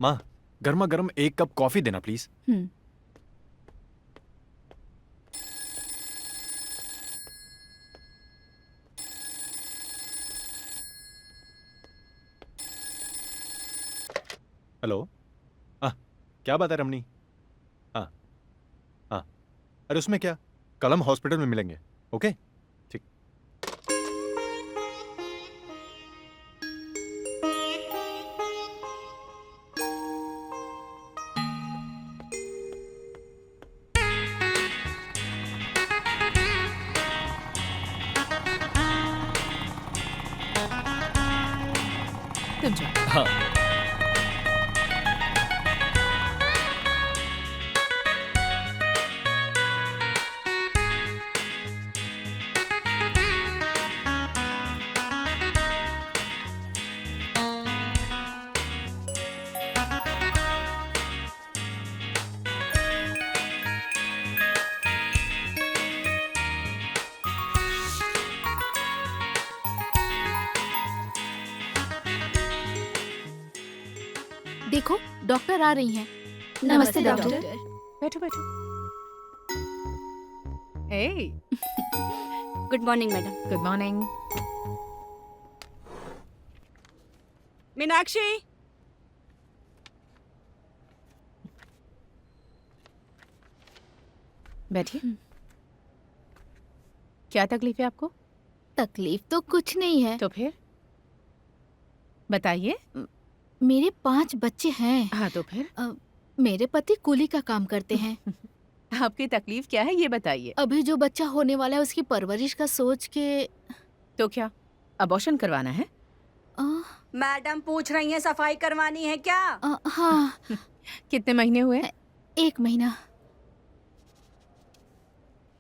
माँ, गर्मा गर्म एक कप कॉफी देना प्लीज। हेलो। क्या बात है रमनी? हाँ हाँ, अरे उसमें क्या, कल हम हॉस्पिटल में मिलेंगे। ओके ठीक। तुम जाओ। हाँ। देखो डॉक्टर आ रही हैं। नमस्ते डॉक्टर। बैठो बैठो। ए, good morning madam. Good morning. Meenakshi, बैठिए। क्या तकलीफ है आपको? तकलीफ तो कुछ नहीं है। तो फिर बताइए। मेरे 5 बच्चे हैं। हाँ तो फिर मेरे पति कूली का काम करते हैं। आपकी तकलीफ क्या है ये बताइए। अभी जो बच्चा होने वाला है उसकी परवरिश का सोच के तो क्या अबॉर्शन करवाना है? आ, मैडम पूछ रही हैं सफाई करवानी है क्या? हाँ। कितने महीने हुए? 1 महीना।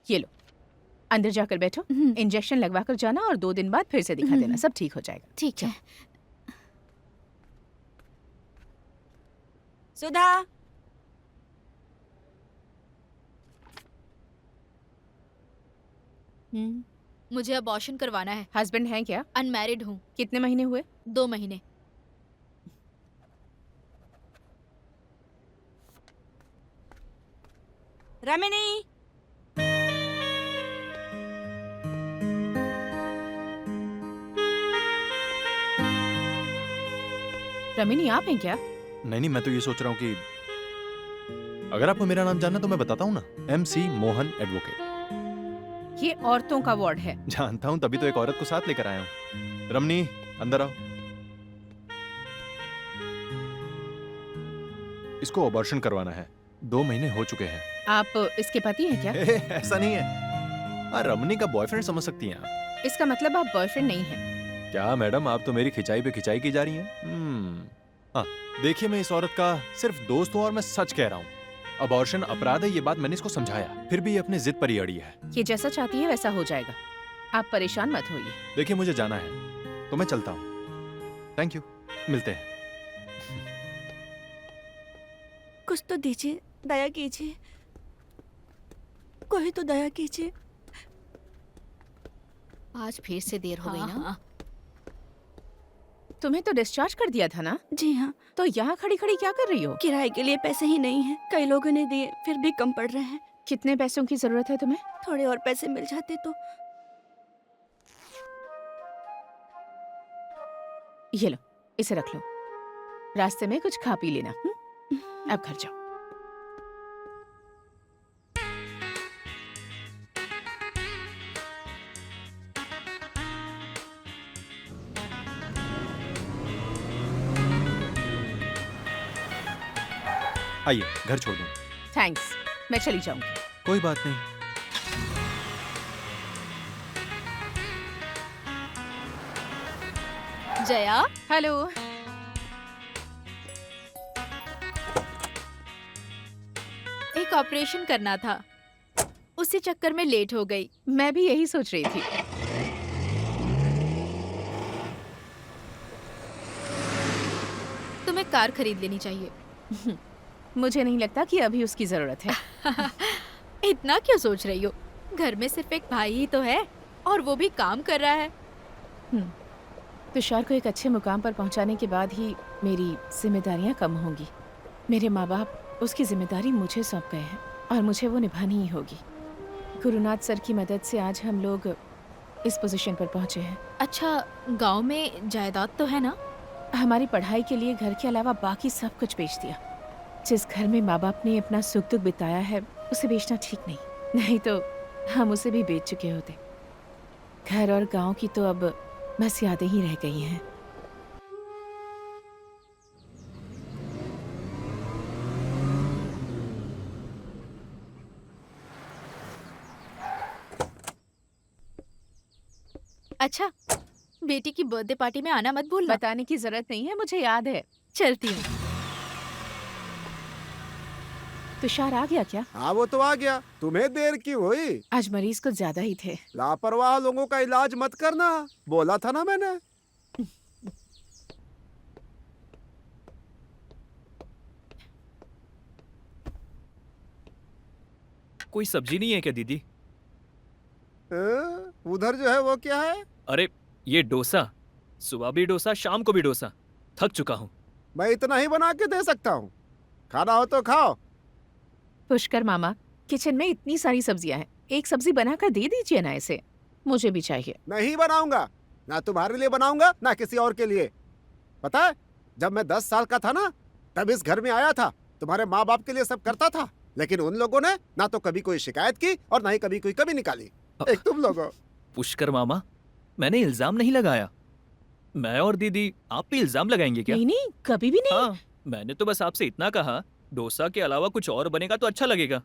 ये लो, अंदर जाकर बैठो, इंजेक्शन लगवा कर जाना और 2 दिन बाद फिर से दिखा देना, सब ठीक हो जाएगा। ठीक है। सुधा, मुझे अबॉर्शन करवाना है। हस्बैंड हैं क्या? अनमैरिड हूँ। कितने महीने हुए? 2 महीने। रमिनी, रमिनी आप हैं क्या? नहीं, मैं तो ये सोच रहा हूँ कि अगर आपको मेरा नाम जानना तो मैं बताता हूँ ना, MC मोहन एडवोकेट। ये औरतों का वार्ड है। जानता हूँ, तभी तो एक औरत को साथ लेकर आया हूँ। रमनी, अंदर आओ। इसको अबॉर्शन करवाना है, 2 महीने हो चुके हैं। आप इसके पति हैं क्या? ऐसा नहीं है, रमनी का बॉयफ्रेंड समझ सकती हैं आप। इसका मतलब आप बॉयफ्रेंड नहीं हैं। क्या मैडम, आप तो मेरी खिंचाई पे खिंचाई की जा रही हैं। हाँ, देखिए मैं इस औरत का सिर्फ दोस्त हूँ और मैं सच कह रहा हूँ। अबॉर्शन अपराध है, ये बात मैंने इसको समझाया, फिर भी ये अपनी जिद पर ही अड़ी है। ये जैसा चाहती है वैसा हो जाएगा, आप परेशान मत होइए। देखिए मुझे जाना है तो मैं चलता हूँ। थैंक यू, मिलते हैं। कुछ तो दीजिए, दया कीजिए, कोई तो दया कीजिए। आज फिर से देर हो गई ना। तुम्हें तो डिस्चार्ज कर दिया था ना? जी हाँ, तो यहाँ खड़ी खड़ी क्या कर रही हो? किराए के लिए पैसे ही नहीं हैं। कई लोगों ने दिए, फिर भी कम पड़ रहे हैं। कितने पैसों की जरूरत है तुम्हें? थोड़े और पैसे मिल जाते तो। ये लो, इसे रख लो, रास्ते में कुछ खा पी लेना। अब घर जाओ। आइए, घर छोड़ दूँ। थैंक्स, मैं चली जाऊंगी। कोई बात नहीं। जया, हेलो। एक ऑपरेशन करना था, उसी चक्कर में लेट हो गई। मैं भी यही सोच रही थी। तुम्हें कार खरीद लेनी चाहिए। मुझे नहीं लगता कि अभी उसकी जरूरत है। इतना क्यों सोच रही हो? घर में सिर्फ एक भाई ही तो है और वो भी काम कर रहा है। तुषार को एक अच्छे मुकाम पर पहुंचाने के बाद ही मेरी जिम्मेदारियां कम होंगी। मेरे माँ बाप उसकी जिम्मेदारी मुझे सौंप गए हैं और मुझे वो निभानी ही होगी। गुरुनाथ सर की मदद से आज हम लोग इस पोजीशन पर पहुंचे हैं। अच्छा, गांव में जायदाद तो है ना? हमारी पढ़ाई के लिए घर के अलावा बाकी सब कुछ बेच दिया। जिस घर में माँ बाप ने अपना सुख दुख बिताया है उसे बेचना ठीक नहीं तो हम उसे भी बेच चुके होते। घर और गांव की तो अब बस यादें ही रह गई हैं। अच्छा, बेटी की बर्थडे पार्टी में आना मत भूलना। बताने की जरूरत नहीं है, मुझे याद है। चलती हूँ। तुषार आ गया क्या? हाँ वो तो आ गया। तुम्हें देर क्यों हुई? आज मरीज कुछ ज्यादा ही थे। लापरवाह लोगों का इलाज मत करना, बोला था ना मैंने। कोई सब्जी नहीं है क्या दीदी? उधर जो है वो क्या है? अरे ये डोसा, सुबह भी डोसा, शाम को भी डोसा। थक चुका हूँ। मैं इतना ही बना के दे सकता हूँ, खाना हो तो खाओ। पुष्कर मामा, किचन में इतनी सारी सब्जियां हैं, एक सब्जी बनाकर दे दीजिए ना इसे। मुझे भी चाहिए। नहीं बनाऊंगा, ना तुम्हारे लिए बनाऊंगा ना किसी और के लिए। पता है, जब मैं 10 साल का था ना, तब इस घर में आया था, तुम्हारे माँ बाप के लिए सब करता था, लेकिन उन लोगों ने ना तो कभी कोई शिकायत की और ना ही कभी कोई कमी निकाली। एक तुम लोगों। पुष्कर मामा, मैंने इल्जाम नहीं लगाया। मैं और दीदी आप पे इल्जाम लगाएंगे क्या? नहीं नहीं, कभी भी नहीं। हाँ, मैंने तो बस आपसे इतना कहा, डोसा के अलावा कुछ और बनेगा तो अच्छा लगेगा।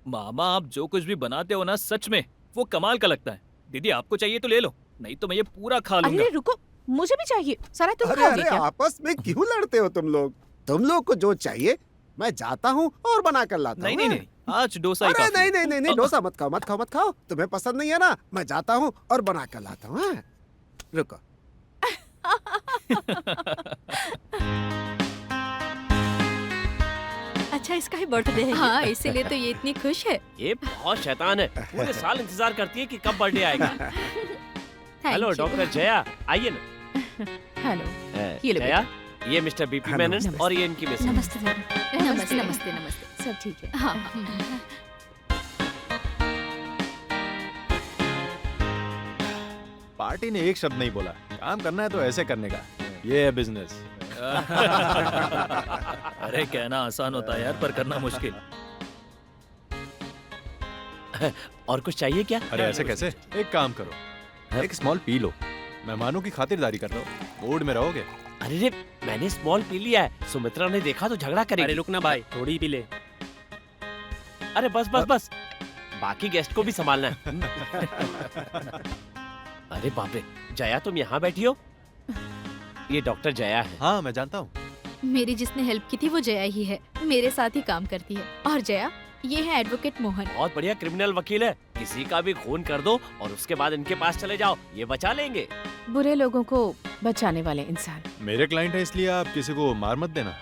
मामा, आप जो कुछ भी बनाते हो ना, सच में वो कमाल का लगता है। दीदी आपको चाहिए तो ले लो, नहीं तो मैं ये पूरा खा लूंगा। अरे रुको, मुझे भी चाहिए। सारा तुम अरे खाओगे अरे, क्या? आपस में क्यों लड़ते हो तुम लोग? तुम लोग को जो चाहिए मैं जाता हूँ और बना कर लाता हूँ। नहीं नहीं नहीं, आज डोसा ही अरे काफी नहीं है। नहीं नहीं नहीं, डोसा मत खाओ मत खाओ मत खाओ, तुम्हें पसंद नहीं है ना। मैं जाता हूँ और बना कर लाता हूँ। हाँ? रुको। अच्छा, इसका ही बर्थडे है। हाँ, इसीलिए तो ये इतनी खुश है। ये बहुत शैतान है, पूरे साल इंतजार करती है कि कब बर्थडे आएगा। Thank hello you। Doctor Jaya, आइए ना। हेलो, ये लो जया, ये मिस्टर बीपी हेलो। मेनन और ये इनकी मिसेज। नमस्ते मैडम। नमस्ते नमस्ते नमस्ते। सब ठीक है। हाँ। पार्टी ने एक शब्द नहीं बोला। काम करना है तो ऐसे करने का। ये है बिजनेस। अरे कहना आसान होता है यार, पर करना मुश्किल। और कुछ चाहिए क्या? अरे ऐसे कैसे? एक काम करो, एक स्मॉल पी लो। मेहमानों की खातिरदारी कर रहे हो, मूड में रहोगे। अरे रे, मैंने स्मॉल पी लिया है, सुमित्रा ने देखा तो झगड़ा करेगी। अरे रुक ना भाई, थोड़ी ही पी ले। अरे बस बस बस, बाकी गेस्ट को भी संभालना है। अरे बाप रे, जया तुम यहाँ बैठी हो? ये डॉक्टर जया है। हाँ मैं जानता हूँ। मेरी जिसने हेल्प की थी वो जया ही है, मेरे साथ ही काम करती है। और जया, ये है एडवोकेट मोहन। बहुत बढ़िया क्रिमिनल वकील है, किसी का भी खून कर दो और उसके बाद इनके पास चले जाओ, ये बचा लेंगे। बुरे लोगों को बचाने वाले इंसान। मेरे क्लाइंट है इसलिए आप किसी को मार मत देना।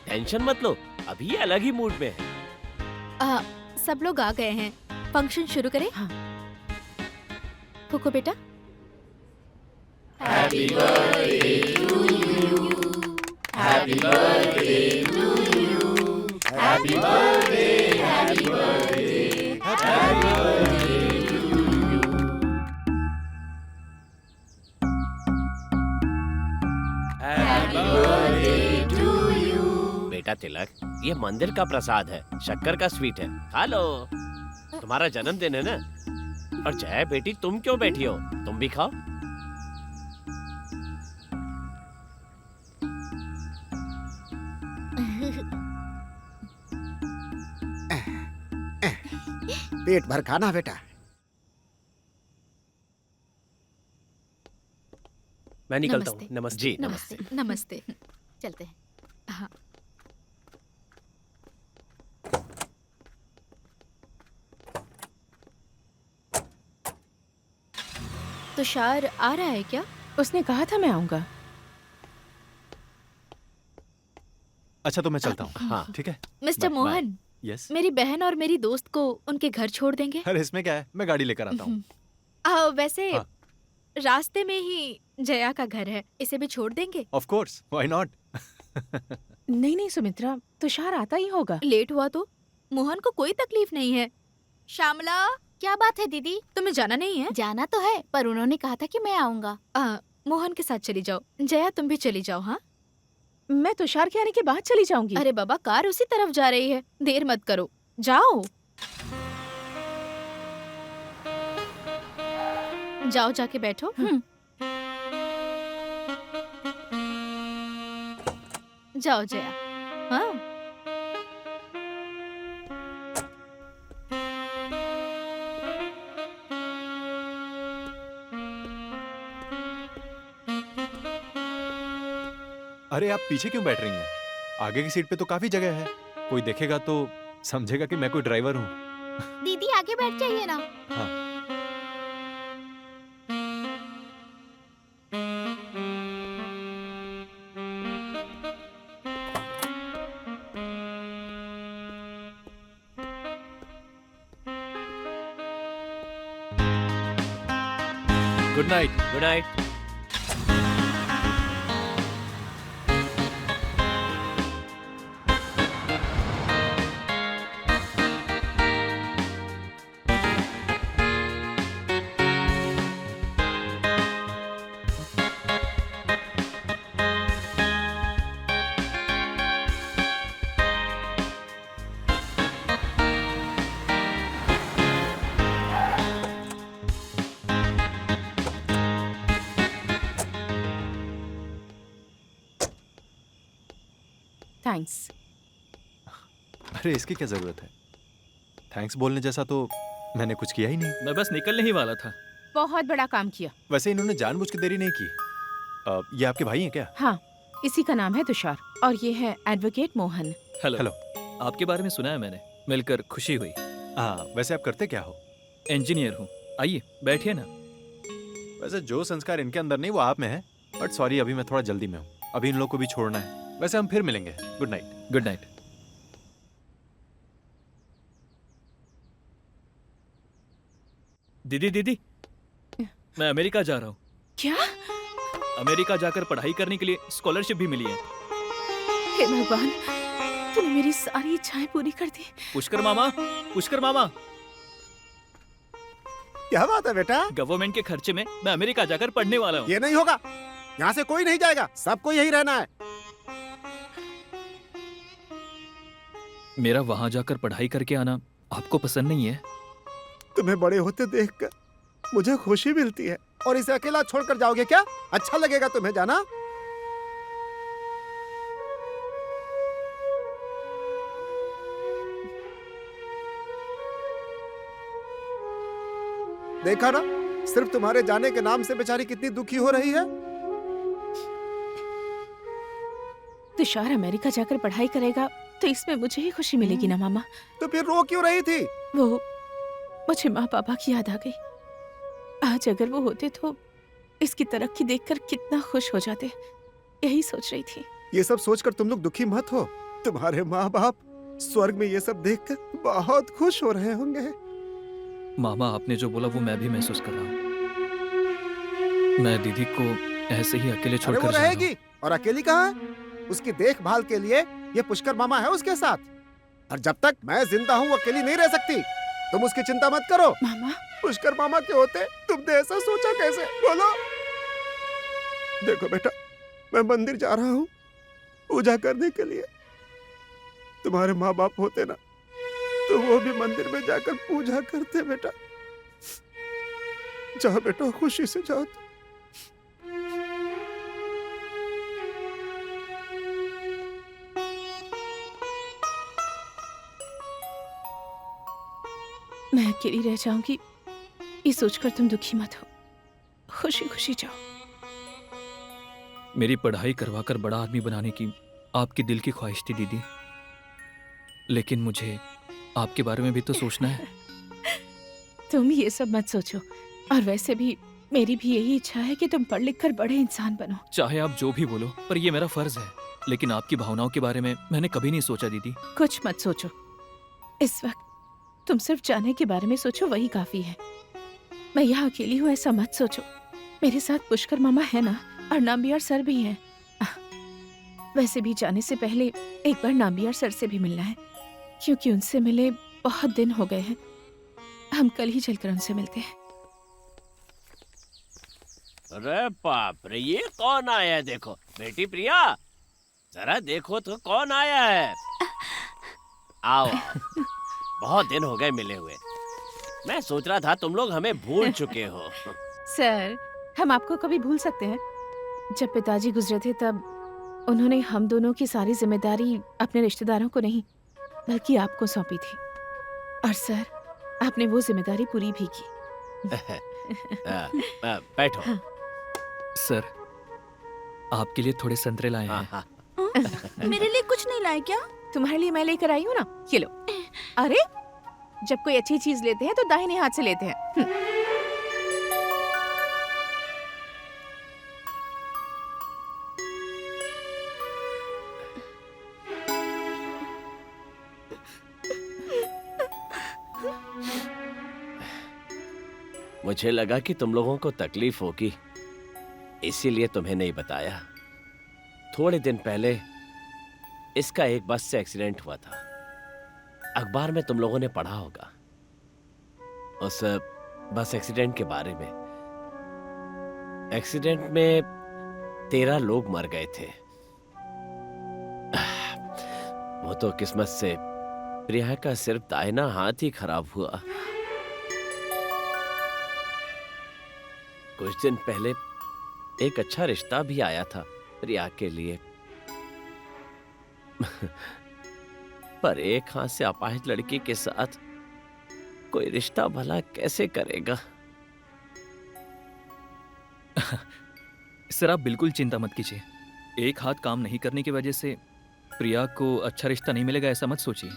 टेंशन मत लो, अभी ये अलग ही मूड में है। सब लोग आ गए हैं, फंक्शन शुरू करें? हाँ। कोको बेटा। बेटा तिलक, ये मंदिर का प्रसाद है, शक्कर का स्वीट है, खा लो। तुम्हारा जन्मदिन है ना। और जया बेटी, तुम क्यों बैठी हो? तुम भी खाओ। पेट भर खाना बेटा। मैं निकलता हूँ। नमस्ते। नमस्ते। जी नमस्ते नमस्ते। चलते हैं। हाँ। तुषार आ रहा है क्या? उसने कहा था मैं आऊंगा। अच्छा तो मैं चलता हूँ। हाँ। ठीक है। मिस्टर बाय। मोहन, यस। मेरी बहन और मेरी दोस्त को उनके घर छोड़ देंगे? अरे इसमें क्या है, मैं गाड़ी लेकर आता हूँ। वैसे हाँ। रास्ते में ही जया का घर है, इसे भी छोड़ देंगे? Of course, why not? नहीं नहीं सुमित्रा, तुषार आता ही होगा। लेट हुआ तो मोहन को कोई तकलीफ नहीं है। श्यामला, क्या बात है दीदी? तुम्हें जाना नहीं है? जाना तो है, पर उन्होंने कहा था कि मैं आऊंगा। मोहन के साथ चली जाओ। जया तुम भी चली जाओ। हाँ मैं तुषार के आने के बाद चली जाऊंगी। अरे बाबा, कार उसी तरफ जा रही है, देर मत करो, जाओ। जाओ जाके बैठो। जाओ जया। हाँ अरे आप पीछे क्यों बैठ रही हैं? आगे की सीट पे तो काफी जगह है। कोई देखेगा तो समझेगा कि मैं कोई ड्राइवर हूँ। दीदी आगे बैठ जाइए ना। हाँ। Good night. Good night. Thanks. अरे इसकी क्या जरूरत है? थैंक्स बोलने जैसा तो मैंने कुछ किया ही नहीं। मैं बस निकलने ही वाला था। बहुत बड़ा काम किया। वैसे इन्होंने जानबूझ के देरी नहीं की। ये आपके भाई हैं क्या? हाँ, इसी का नाम है तुषार और ये है एडवोकेट मोहन। हेलो। हेलो। आपके बारे में सुना है मैंने, मिलकर खुशी हुई। हाँ, वैसे आप करते क्या हो? इंजीनियर हूँ। आइए बैठिए ना। वैसे जो संस्कार इनके अंदर नहीं वो आप में है। बट सॉरी, अभी मैं थोड़ा जल्दी में हूँ। अभी इन लोग को भी छोड़ना है। वैसे हम फिर मिलेंगे। Good night. Good night. दीदी दीदी, मैं अमेरिका जा रहा हूँ। क्या? अमेरिका जाकर पढ़ाई करने के लिए स्कॉलरशिप भी मिली है। हे भगवान, तूने मेरी सारी इच्छाएं पूरी कर दी। पुष्कर मामा, पुष्कर मामा, क्या बात है बेटा? गवर्नमेंट के खर्चे में मैं अमेरिका जाकर पढ़ने वाला हूँ। ये नहीं होगा। यहाँ से कोई नहीं जाएगा, सबको यही रहना है। मेरा वहाँ जाकर पढ़ाई करके आना आपको पसंद नहीं है? तुम्हें बड़े होते देखकर मुझे खुशी मिलती है। और इसे अकेला छोड़कर जाओगे क्या? अच्छा लगेगा तुम्हें जाना? देखा ना, सिर्फ तुम्हारे जाने के नाम से बेचारी कितनी दुखी हो रही है। तुषार अमेरिका जाकर पढ़ाई करेगा तो इसमें मुझे ही खुशी मिलेगी ना मामा। तो फिर रो क्यों रही थी? वो मुझे माँ पापा की याद आ गई। आज अगर वो होते तो इसकी तरक्की देखकर कितना खुश हो जाते, यही सोच रही थी। ये सब सोचकर तुम लोग दुखी मत हो। तुम्हारे माँ बाप स्वर्ग में ये सब देखकर बहुत खुश हो रहे होंगे। मामा, आपने जो बोला वो मैं भी महसूस कर रहा हूँ। मैं दीदी को ऐसे ही अकेले अरे छोड़कर वो जा रहा हूँ। रहेगी। और अकेली कहाँ है? उसकी देखभाल के लिए ये पुष्कर मामा है उसके साथ। और जब तक मैं जिंदा हूँ वो अकेली नहीं रह सकती। तुम उसकी चिंता मत करो। मामा, पुष्कर मामा के होते तुमने ऐसा सोचा कैसे? बोलो। देखो बेटा, मैं मंदिर जा रहा हूँ पूजा करने के लिए। तुम्हारे माँ बाप होते ना तो वो भी मंदिर में जाकर पूजा करते। बेटा जाओ बेटा, खुशी से जाओ। मैं अकेली रह जाऊंगी ये सोचकर तुम दुखी मत हो। खुशी खुशी जाओ। मेरी पढ़ाई करवाकर बड़ा आदमी बनाने की आपकी दिल की ख्वाहिश थी दीदी, लेकिन मुझे आपके बारे में भी तो सोचना है। तुम ये सब मत सोचो। और वैसे भी मेरी भी यही इच्छा है कि तुम पढ़ लिख कर बड़े इंसान बनो। चाहे आप जो भी बोलो, पर ये मेरा फर्ज है। लेकिन आपकी भावनाओं के बारे में मैंने कभी नहीं सोचा दीदी। कुछ मत सोचो। इस वक्त तुम सिर्फ जाने के बारे में सोचो, वही काफी है। मैं यहाँ अकेली हूँ ऐसा मत सोचो। मेरे साथ पुष्कर मामा है ना, और नाम्बियार सर भी हैं। वैसे भी जाने से पहले एक बार नाम्बियार सर से भी मिलना है, क्योंकि उनसे मिले बहुत दिन हो गए हैं। हम कल ही चलकर उनसे मिलते हैं। अरे बाप रे, ये कौन आया है? देखो बेटी प्रिया, जरा देखो तो कौन आया है। आओ आओ, बहुत दिन हो गए मिले हुए। मैं सोच रहा था तुम लोग हमें भूल चुके हो। सर, हम आपको कभी भूल सकते हैं? जब पिताजी गुजरे थे तब उन्होंने हम दोनों की सारी जिम्मेदारी अपने रिश्तेदारों को नहीं बल्कि आपको सौंपी थी, और सर आपने वो जिम्मेदारी पूरी भी की। बैठो। सर, आपके लिए थोड़े संतरे लाए हाँ हैं। हाँ। मेरे लिए कुछ नहीं लाए क्या? तुम्हारे लिए मैं लेकर आई हूँ ना, ये लो। अरे, जब कोई अच्छी चीज लेते हैं तो दाहिने हाथ से लेते हैं। मुझे लगा कि तुम लोगों को तकलीफ होगी, इसीलिए तुम्हें नहीं बताया। थोड़े दिन पहले इसका एक बस से एक्सीडेंट हुआ था। अखबार में तुम लोगों ने पढ़ा होगा उस बस एक्सीडेंट के बारे में। एक्सीडेंट में 13 लोग मर गए थे। वो तो किस्मत से प्रिया का सिर्फ दाहिना हाथ ही खराब हुआ। कुछ दिन पहले एक अच्छा रिश्ता भी आया था प्रिया के लिए, पर एक हाथ से अपाहिज लड़की के साथ कोई रिश्ता भला कैसे करेगा? सर, आप बिल्कुल चिंता मत कीजिए। एक हाथ काम नहीं करने की वजह से प्रिया को अच्छा रिश्ता नहीं मिलेगा, ऐसा मत सोचिए।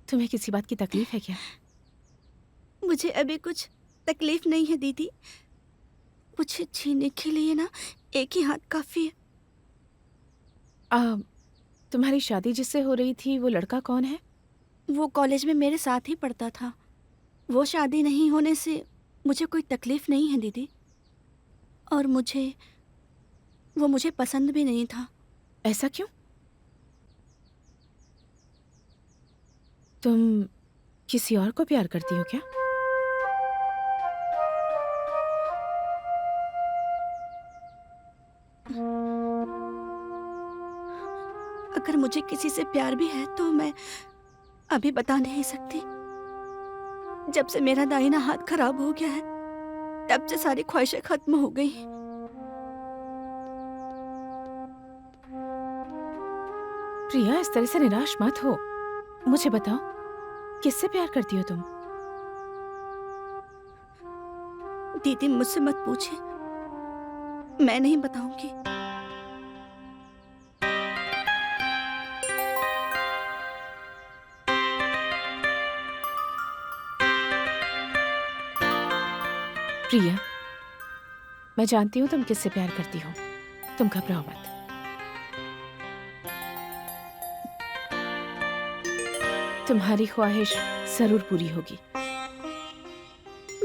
तुम्हें किसी बात की तकलीफ है क्या? मुझे अभी कुछ तकलीफ नहीं है दीदी। मुझे जीने के लिए ना एक ही हाथ काफी है। तुम्हारी शादी जिससे हो रही थी वो लड़का कौन है? वो कॉलेज में मेरे साथ ही पढ़ता था। वो शादी नहीं होने से मुझे कोई तकलीफ नहीं है दीदी, और वो मुझे पसंद भी नहीं था। ऐसा क्यों? तुम किसी और को प्यार करती हो क्या? अगर मुझे किसी से प्यार भी है तो मैं अभी बता नहीं सकती। जब से मेरा दाहिना हाथ खराब हो गया है तब से सारी ख्वाहिशें खत्म हो गई। प्रिया, इस तरह से निराश मत हो। मुझे बताओ, किससे प्यार करती हो तुम? दीदी मुझसे मत पूछिए, मैं नहीं बताऊंगी। प्रिया, मैं जानती हूँ तुम किससे प्यार करती हो। तुम घबराओ मत। तुम्हारी ख्वाहिश जरूर पूरी होगी।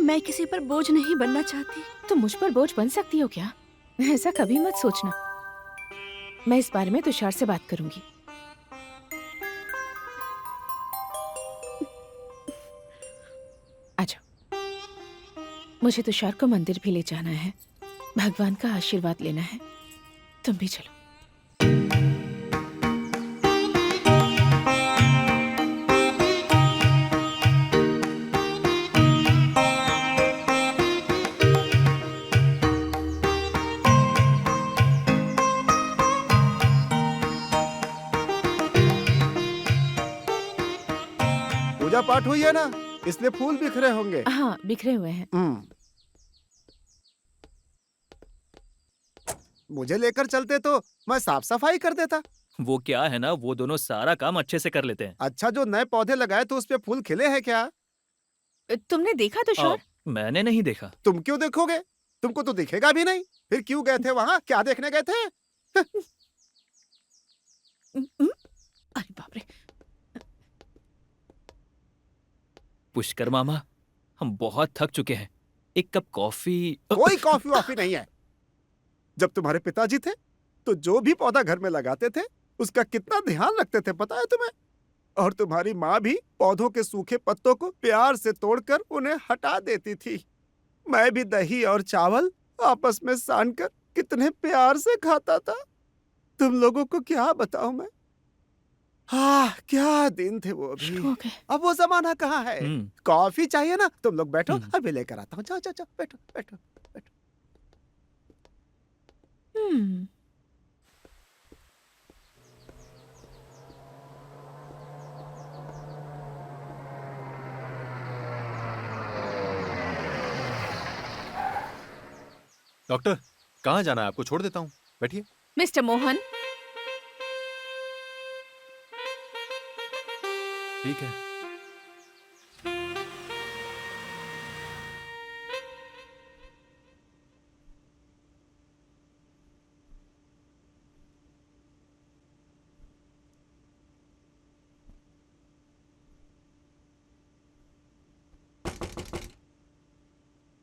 मैं किसी पर बोझ नहीं बनना चाहती। तुम मुझ पर बोझ बन सकती हो क्या? ऐसा कभी मत सोचना। मैं इस बारे में तुषार से बात करूंगी। आजाओ, मुझे तुषार को मंदिर भी ले जाना है, भगवान का आशीर्वाद लेना है। तुम भी चलो। पूजा पाठ हुई है ना, इसलिए फूल बिखरे होंगे। हाँ, बिखरे हुए हैं। मुझे लेकर चलते तो मैं साफ सफाई कर देता। वो क्या है ना, वो दोनों सारा काम अच्छे से कर लेते हैं। अच्छा, जो नए पौधे लगाए तो उस पे फूल खिले हैं क्या? तुमने देखा तुषार? मैंने नहीं देखा। तुम क्यों देखोगे? तुमको तो दिखेगा भी नहीं। फिर क्यों गए थे वहां? क्या देखने गए थे? अरे बाप रे। पुष्कर मामा, हम बहुत थक चुके हैं, एक कप कॉफी। कोई कॉफी वॉफी नहीं है। जब तुम्हारे पिताजी थे तो जो भी पौधा घर में लगाते थे उसका कितना ध्यान रखते थे, पता है तुम्हें? और तुम्हारी माँ भी पौधों के सूखे पत्तों को प्यार से तोड़कर उन्हें हटा देती थी। मैं भी दही और चावल आपस में सान कर कितने प्यार से खाता था। तुम लोगों को क्या बताऊं मैं। हाँ, क्या दिन थे वो भी। शुरू हो गए। अब वो जमाना कहाँ है। कॉफी चाहिए ना? तुम लोग बैठो, अभी लेकर आता हूँ। जाओ जाओ जाओ, बैठो बैठो बैठो। डॉक्टर, कहाँ जाना है आपको? छोड़ देता हूँ, बैठिए। मिस्टर मोहन, ठीक है।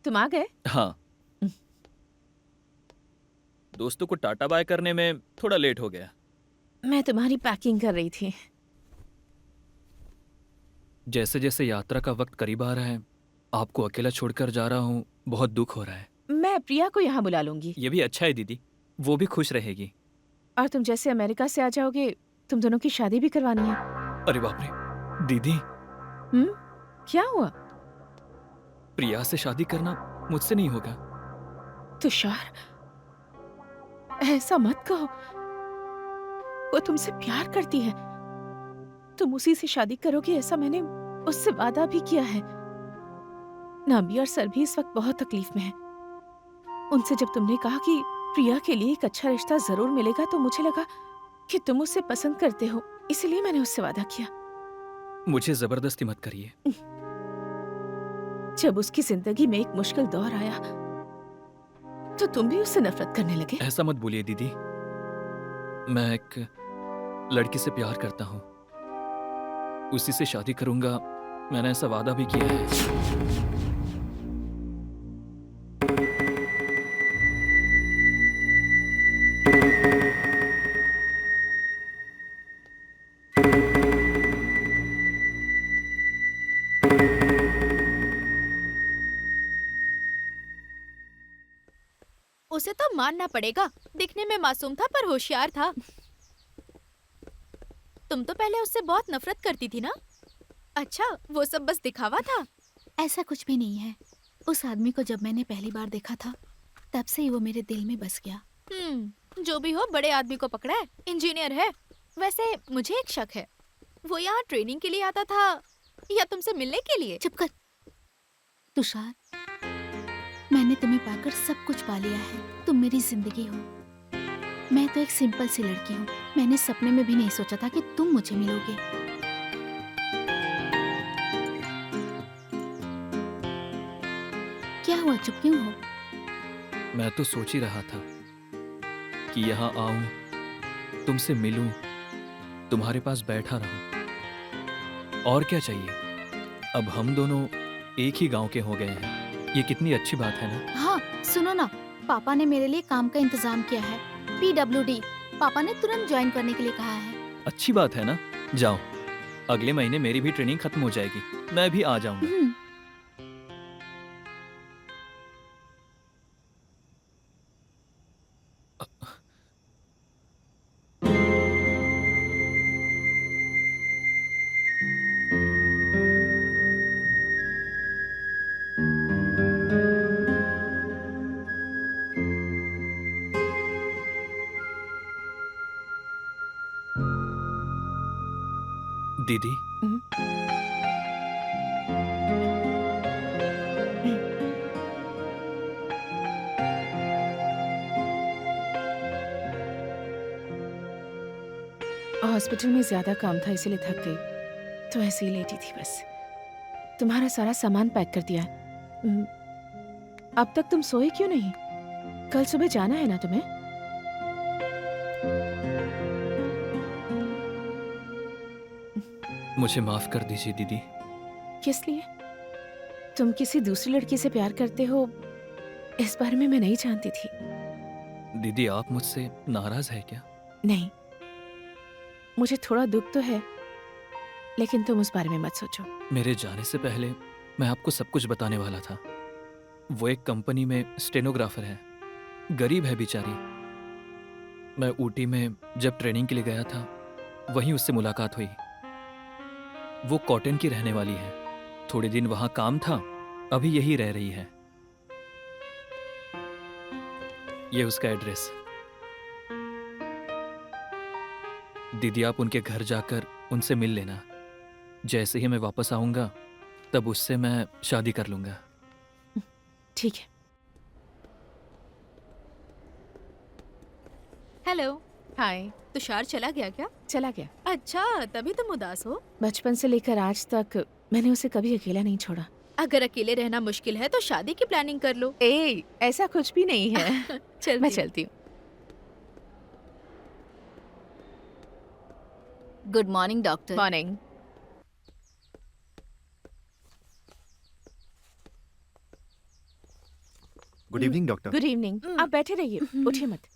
तुम आ गए? हाँ, दोस्तों को टाटा बाय करने में थोड़ा लेट हो गया। मैं तुम्हारी पैकिंग कर रही थी। जैसे जैसे यात्रा का वक्त करीब आ रहा है, आपको अकेला छोड़कर जा रहा हूँ, बहुत दुख हो रहा है। मैं प्रिया को यहाँ बुला लूंगी। ये भी अच्छा है दीदी, वो भी खुश रहेगी। और तुम जैसे अमेरिका से आ जाओगे, तुम दोनों की शादी भी करवानी है। अरे बाप रे, दीदी, क्या हुआ? प्रिया से शादी करना मुझसे नहीं होगा। तुषार, ऐसा मत कहो। वो तुमसे प्यार करती है, तुम उसी से शादी करोगे ऐसा मैंने उससे वादा भी किया है। नामी और सर भी इस वक्त बहुत तकलीफ में है। उनसे जब तुमने कहा कि प्रिया के लिए एक अच्छा रिश्ता जरूर मिलेगा, तो मुझे लगा कि तुम उसे पसंद करते हो, इसलिए मैंने उससे वादा किया। मुझे जबरदस्ती मत करिए। जब उसकी जिंदगी में एक मुश्किल दौर आया, तो तुम भी उससे नफरत करने लगे। ऐसा मत बोलिए दीदी, मैं एक लड़की से प्यार करता हूँ, उसी से शादी करूंगा, मैंने ऐसा वादा भी किया है। उसे तो मानना पड़ेगा, दिखने में मासूम था पर होशियार था। तुम तो पहले उससे बहुत नफरत करती थी ना? अच्छा, वो सब बस दिखावा था? ऐसा कुछ भी नहीं है। उस आदमी को जब मैंने पहली बार देखा था, तब से ही वो मेरे दिल में बस गया। जो भी हो, बड़े आदमी को पकड़ा है, इंजीनियर है। वैसे मुझे एक शक है, वो यहाँ ट्रेनिंग के लिए आता था या तुमसे मिलने के लिए? चुप कर। तुषार, मैंने तुम्हें पाकर सब कुछ पा लिया है। तुम मेरी जिंदगी हो। मैं तो एक सिंपल सी लड़की हूँ। मैंने सपने में भी नहीं सोचा था कि तुम मुझे मिलोगे। क्या हुआ, चुप क्यों हो? मैं तो सोच ही रहा था कि यहाँ आऊं, तुमसे मिलूं, तुम्हारे पास बैठा रहूं। और क्या चाहिए? अब हम दोनों एक ही गांव के हो गए हैं। ये कितनी अच्छी बात है ना? हाँ, सुनो ना, पापा ने मेरे लिए काम का इंतजाम किया है। PWD। पापा ने तुरंत ज्वाइन करने के लिए कहा है। अच्छी बात है ना? जाओ, अगले महीने मेरी भी ट्रेनिंग खत्म हो जाएगी, मैं भी आ जाऊंगा। दीदी, हॉस्पिटल में ज्यादा काम था इसलिए थक गई, तो ऐसे ही लेटी थी बस। तुम्हारा सारा सामान पैक कर दिया है। अब तक तुम सोए क्यों नहीं? कल सुबह जाना है ना तुम्हें? मुझे माफ कर दीजिए दीदी। किस लिए? तुम किसी दूसरी लड़की से प्यार करते हो, इस बारे में मैं नहीं जानती थी। दीदी आप मुझसे नाराज है क्या? नहीं, मुझे थोड़ा दुख तो है, लेकिन तुम उस बारे में मत सोचो। मेरे जाने से पहले मैं आपको सब कुछ बताने वाला था। वो एक कंपनी में स्टेनोग्राफर है, गरीब है बेचारी। मैं ऊटी में जब ट्रेनिंग के लिए गया था, वहीं उससे मुलाकात हुई। वो कॉटन की रहने वाली है। थोड़े दिन वहां काम था, अभी यही रह रही है। ये उसका एड्रेस। दीदी आप उनके घर जाकर उनसे मिल लेना। जैसे ही मैं वापस आऊंगा तब उससे मैं शादी कर लूंगा। ठीक है। हेलो। हाय। तुषार चला गया क्या? चला गया। अच्छा, तभी तुम उदास हो। बचपन से लेकर आज तक मैंने उसे कभी अकेला नहीं छोड़ा। अगर अकेले रहना मुश्किल है तो शादी की प्लानिंग कर लो। ऐसा कुछ भी नहीं है। मैं चलती हूँ। Good morning doctor. Morning. Good evening doctor. Good evening. आप बैठे रहिए, उठिए मत।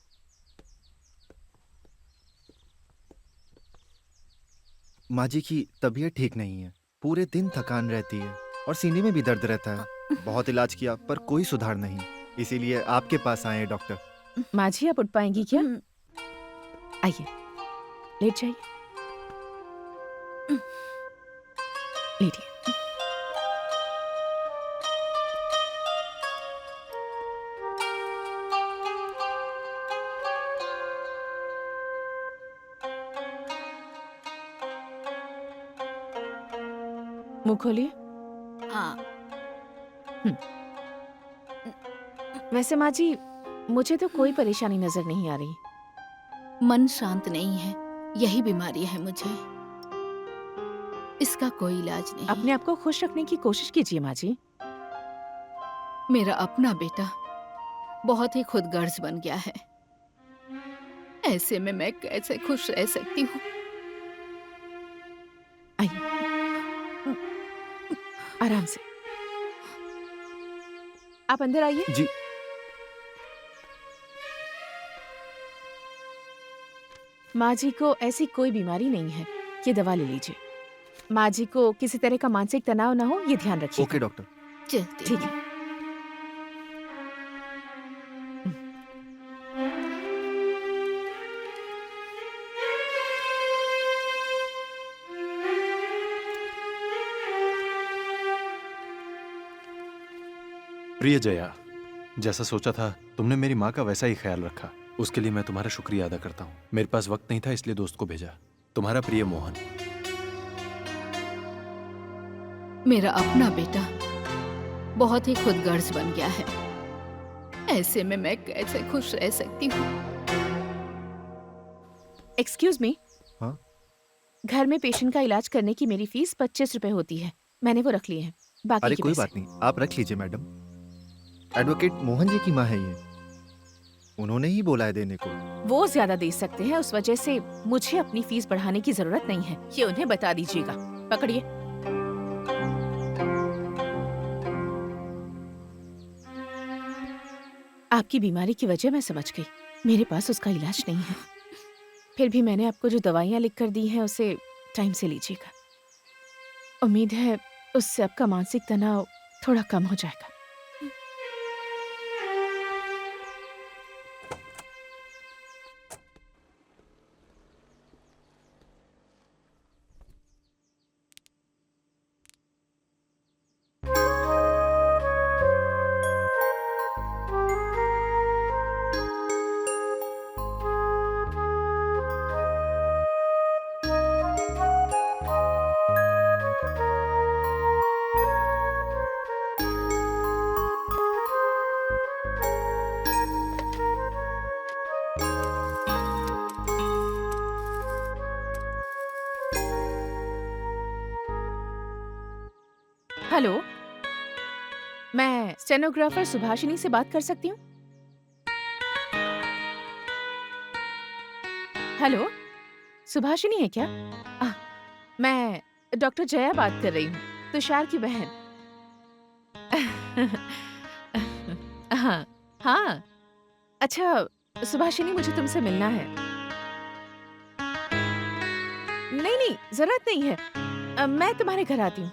माँ जी की तबीयत ठीक नहीं है, पूरे दिन थकान रहती है और सीने में भी दर्द रहता है। बहुत इलाज किया पर कोई सुधार नहीं, इसीलिए आपके पास आए हैं डॉक्टर। माँ जी आप उठ पाएंगी क्या? आइए, लेट जाइए। लेटिए। मुंह खोलिए। वैसे माँ जी, मुझे तो कोई परेशानी नजर नहीं आ रही। मन शांत नहीं है, यही बीमारी है मुझे। इसका कोई इलाज नहीं। अपने आप को खुश रखने की कोशिश कीजिए माँ जी। मेरा अपना बेटा बहुत ही खुदगर्ज बन गया है। ऐसे में मैं कैसे खुश रह सकती हूँ? आइए, आराम से। आप अंदर आइए। जी। माँ जी को ऐसी कोई बीमारी नहीं है, ये दवा ले लीजिए। माँ जी को किसी तरह का मानसिक तनाव ना हो, ये ध्यान रखिए। Okay doctor. चलती ठीक है। प्रिय जया, जैसा सोचा था तुमने मेरी माँ का वैसा ही ख्याल रखा। उसके लिए मैं तुम्हारा शुक्रिया अदा करता हूँ। मेरे पास वक्त नहीं था इसलिए दोस्त को भेजा। तुम्हारा प्रिय मोहन। मेरा अपना बेटा बहुत ही खुदगर्ज बन गया है। ऐसे में मैं कैसे खुश रह सकती हूँ? Excuse me. हाँ? घर में पेशेंट का इलाज करने की मेरी फीस 25 रुपए होती है। मैंने वो रख लिए हैं। बाकी अरे के कोई पैसे। बात नहीं, आप रख लीजिए मैडम। एडवोकेट मोहन जी की माँ है ये, उन्होंने ही बोला है देने को। वो ज्यादा दे सकते हैं, उस वजह से मुझे अपनी फीस बढ़ाने की जरूरत नहीं है। ये उन्हें बता दीजिएगा। पकड़िए। आपकी बीमारी की वजह मैं समझ गई। मेरे पास उसका इलाज नहीं है। फिर भी मैंने आपको जो दवाइयाँ लिख कर दी हैं उसे टाइम से लीजिएगा। उम्मीद है उससे आपका मानसिक तनाव थोड़ा कम हो जाएगा। हेलो, मैं स्टेनोग्राफर सुभाषिनी से बात कर सकती हूँ? हेलो, सुभाषिनी है क्या? मैं डॉक्टर जया बात कर रही हूँ, तुषार की बहन। हाँ हाँ, अच्छा सुभाषिनी, मुझे तुमसे मिलना है। नहीं नहीं, जरूरत नहीं है, मैं तुम्हारे घर आती हूँ।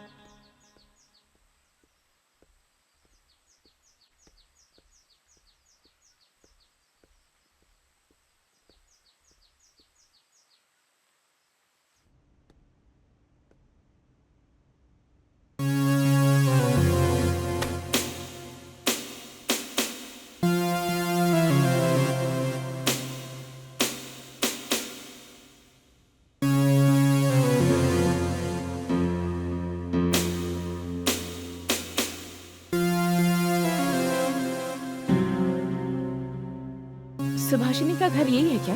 सुभाषिनी का घर यही है क्या?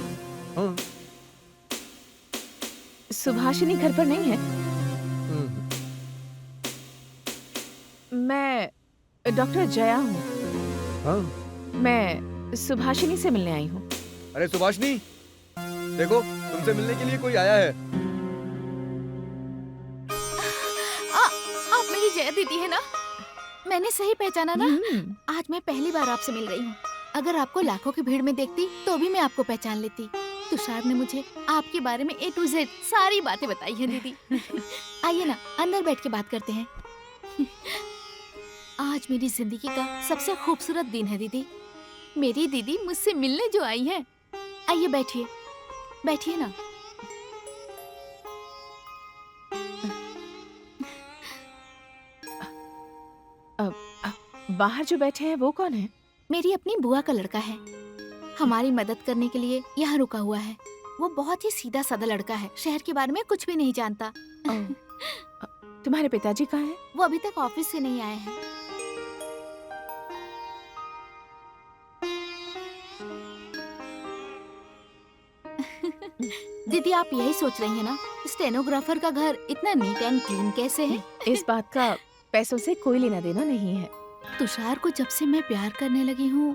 हाँ। सुभाषिनी घर पर नहीं है? मैं डॉक्टर जया हूँ। हाँ। मैं सुभाषिनी से मिलने आई हूँ। अरे सुभाषिनी, देखो तुमसे मिलने के लिए कोई आया है। आप मेरी जया दीदी है ना? मैंने सही पहचाना ना? आज मैं पहली बार आपसे मिल रही हूँ। अगर आपको लाखों की भीड़ में देखती तो भी मैं आपको पहचान लेती। तुषार ने मुझे आपके बारे में A to Z सारी बातें बताई हैं दीदी। आइए ना, अंदर बैठ के बात करते हैं। आज मेरी जिंदगी का सबसे खूबसूरत दिन है दीदी। मेरी दीदी मुझसे मिलने जो आई हैं। आइए बैठिए, बैठिए ना। बाहर जो बैठे हैं वो कौन है? मेरी अपनी बुआ का लड़का है। हमारी मदद करने के लिए यहाँ रुका हुआ है। वो बहुत ही सीधा साधा लड़का है, शहर के बारे में कुछ भी नहीं जानता। तुम्हारे पिताजी कहाँ हैं? वो अभी तक ऑफिस से नहीं आए हैं। दीदी, आप यही सोच रही हैं ना, स्टेनोग्राफर का घर इतना नीट एंड क्लीन कैसे है? इस बात का पैसों से कोई लेना देना नहीं है। तुषार को जब से मैं प्यार करने लगी हूँ,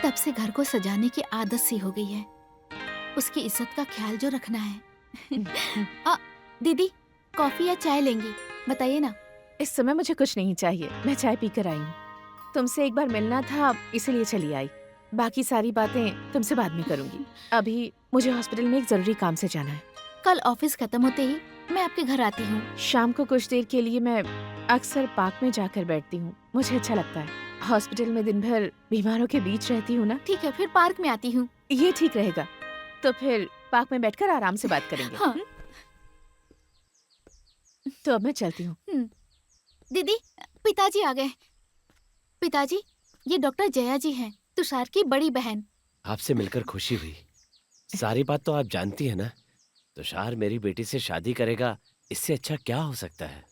तब से घर को सजाने की आदत सी हो गई है। उसकी इज्जत का ख्याल जो रखना है। दीदी, कॉफी या चाय लेंगी? बताइए ना। इस समय मुझे कुछ नहीं चाहिए, मैं चाय पीकर आई हूँ। तुमसे एक बार मिलना था, इसीलिए चली आई। बाकी सारी बातें तुमसे बाद में करूंगी। अभी मुझे हॉस्पिटल में एक जरूरी काम से जाना है। कल ऑफिस खत्म होते ही मैं आपके घर आती हूँ। शाम को कुछ देर के लिए मैं अक्सर पार्क में जाकर बैठती हूँ, मुझे अच्छा लगता है। हॉस्पिटल में दिन भर बीमारों के बीच रहती हूँ ना। ठीक है, फिर पार्क में आती हूँ। ये ठीक रहेगा। तो फिर पार्क में बैठकर आराम से बात करेंगे। हाँ। तो अब मैं चलती हूँ। दीदी, पिताजी आ गए। पिताजी, ये डॉक्टर जया जी हैं, तुषार की बड़ी बहन। आपसे मिलकर खुशी हुई। सारी बात तो आप जानती है ना। तुषार मेरी बेटी से शादी करेगा, इससे अच्छा क्या हो सकता है?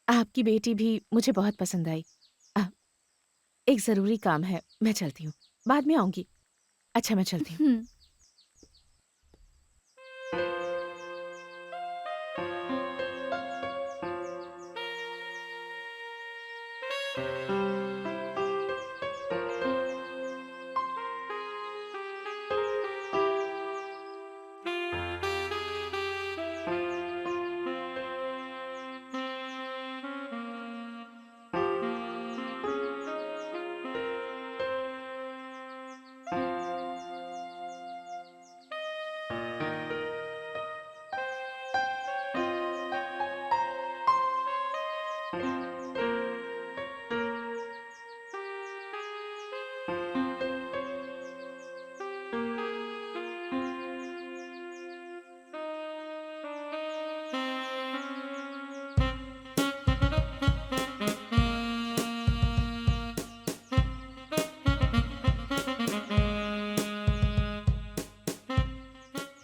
आपकी बेटी भी मुझे बहुत पसंद आई। एक जरूरी काम है, मैं चलती हूँ, बाद में आऊंगी। अच्छा, मैं चलती हूँ।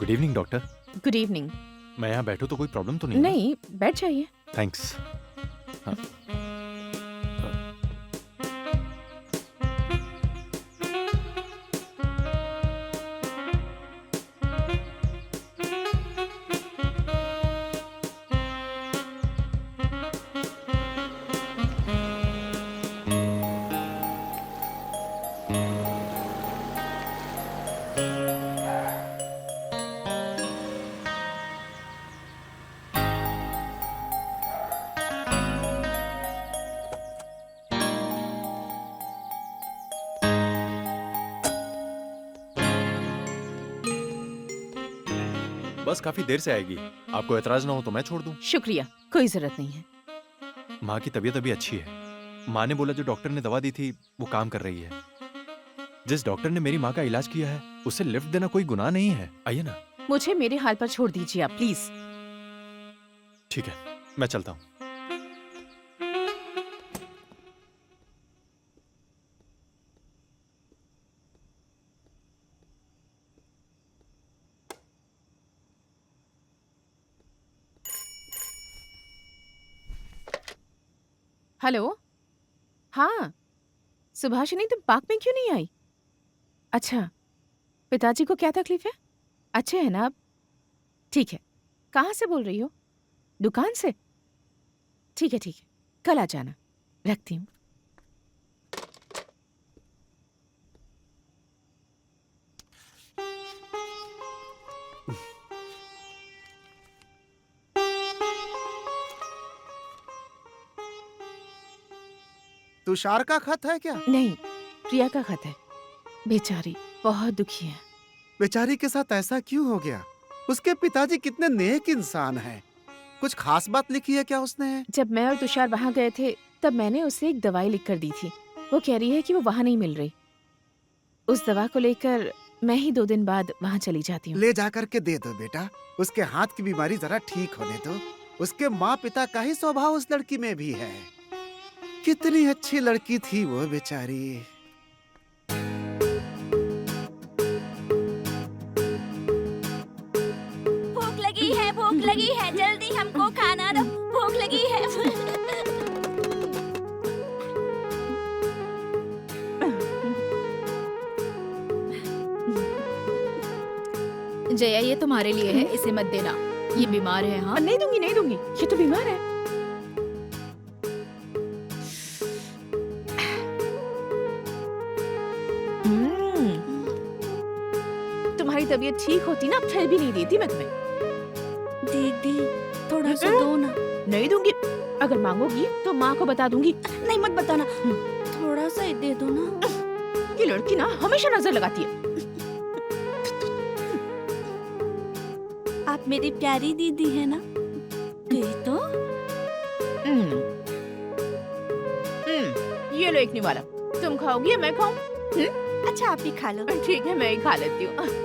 Good evening doctor. Good evening. मैं यहाँ बैठूं तो कोई प्रॉब्लम तो नहीं? नहीं, बैठ जाइए। थैंक्स। हाँ। बस काफी देर से आएगी। आपको एतराज ना हो तो मैं छोड़ दूं। शुक्रिया, कोई जरूरत नहीं है। माँ की तबीयत अभी अच्छी है। माँ ने बोला जो डॉक्टर ने दवा दी थी वो काम कर रही है। जिस डॉक्टर ने मेरी माँ का इलाज किया है उसे लिफ्ट देना कोई गुनाह नहीं है। आइए ना। मुझे मेरे हाल पर छोड़ दीजिए आप, प्लीज। ठीक है, मैं चलता हूँ। हेलो। हाँ सुभाषिनी, तुम पार्क में क्यों नहीं आई? अच्छा, पिताजी को क्या तकलीफ है? अच्छे है ना अब? ठीक है। कहाँ से बोल रही हो? दुकान से? ठीक है ठीक है, कल आ जाना। रखती हूँ। तुषार का खत है क्या? नहीं, प्रिया का खत है। बेचारी बहुत दुखी है। बेचारी के साथ ऐसा क्यों हो गया? उसके पिताजी कितने नेक इंसान हैं। कुछ खास बात लिखी है क्या उसने? जब मैं और तुषार वहाँ गए थे तब मैंने उसे एक दवाई लिख कर दी थी। वो कह रही है कि वो वहाँ नहीं मिल रही। उस दवा को लेकर मैं ही 2 दिन बाद वहाँ चली जाती हूँ। ले जा करके दे दो बेटा। उसके हाथ की बीमारी जरा ठीक होने दो। उसके माँ पिता का ही स्वभाव उस लड़की में भी है। कितनी अच्छी लड़की थी वो बेचारी। भूख लगी है, जल्दी हमको खाना दो, भूख लगी है। जया, ये तुम्हारे लिए है, इसे मत देना। ये बीमार है। हाँ, नहीं दूंगी नहीं दूंगी, ये तो बीमार है। तुम्हारी तबीयत ठीक होती ना फिर भी नहीं देती मैं तुम्हें। दीदी थोड़ा सा दो ना। नहीं दूंगी। अगर मांगोगी तो माँ को बता दूंगी। नहीं मत बताना, थोड़ा सा ही दे दो ना। ये लड़की ना हमेशा नजर लगाती है। आप मेरी प्यारी दीदी है ना? दे दो। ये लो एक निवाला। तुम खाओगी या मैं खाऊं? अच्छा आप ही खा लो। ठीक है, मैं ही खा लेती हूँ।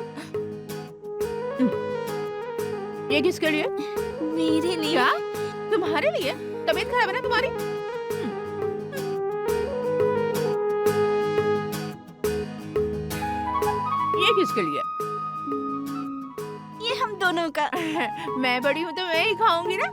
ये किसके लिए? मेरे लिए। क्या? तुम्हारे लिए? तबीयत खराब है ना तुम्हारी? ये किसके लिए? ये हम दोनों का। मैं बड़ी हूँ तो मैं ही खाऊंगी ना।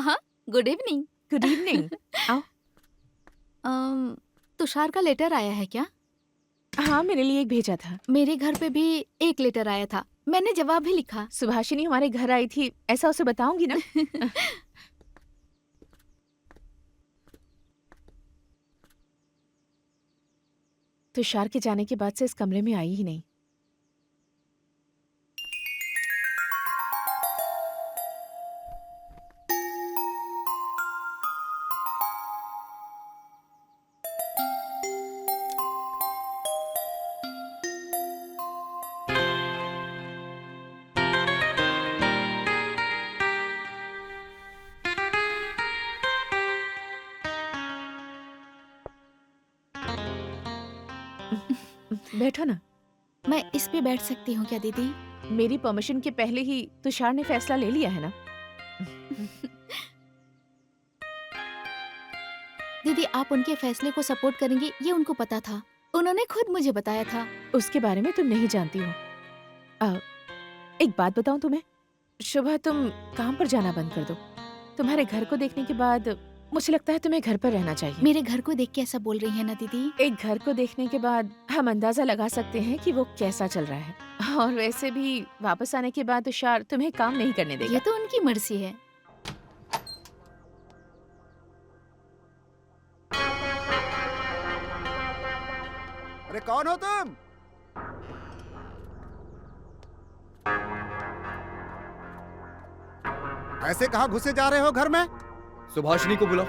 हाँ, गुड इवनिंग। Good evening. आओ। तुषार का लेटर आया है क्या? हाँ, मेरे लिए एक भेजा था। मेरे घर पे भी एक लेटर आया था, मैंने जवाब भी लिखा। सुभाषिनी हमारे घर आई थी, ऐसा उसे बताऊंगी ना। तुषार के जाने के बाद से इस कमरे में आई ही नहीं। बैठो ना। मैं इस पे बैठ सकती हूँ क्या दीदी? मेरी परमिशन के पहले ही तुषार ने फैसला ले लिया है ना। दीदी आप उनके फैसले को सपोर्ट करेंगी ये उनको पता था, उन्होंने खुद मुझे बताया था। उसके बारे में तुम नहीं जानती हो। एक बात बताऊं तुम्हें, शुभ तुम काम पर जाना बंद कर दो। तुम्हारे घर को देखने के बाद मुझे लगता है तुम्हें घर पर रहना चाहिए। मेरे घर को देख के ऐसा बोल रही है ना दीदी? एक घर को देखने के बाद हम अंदाजा लगा सकते हैं कि वो कैसा चल रहा है। और वैसे भी वापस आने के बाद तुषार तुम्हें काम नहीं करने देगा। ये तो उनकी मर्जी है। अरे कौन हो तुम? ऐसे कहाँ घुसे जा रहे हो घर में? सुभाषिनी को बुलाओ।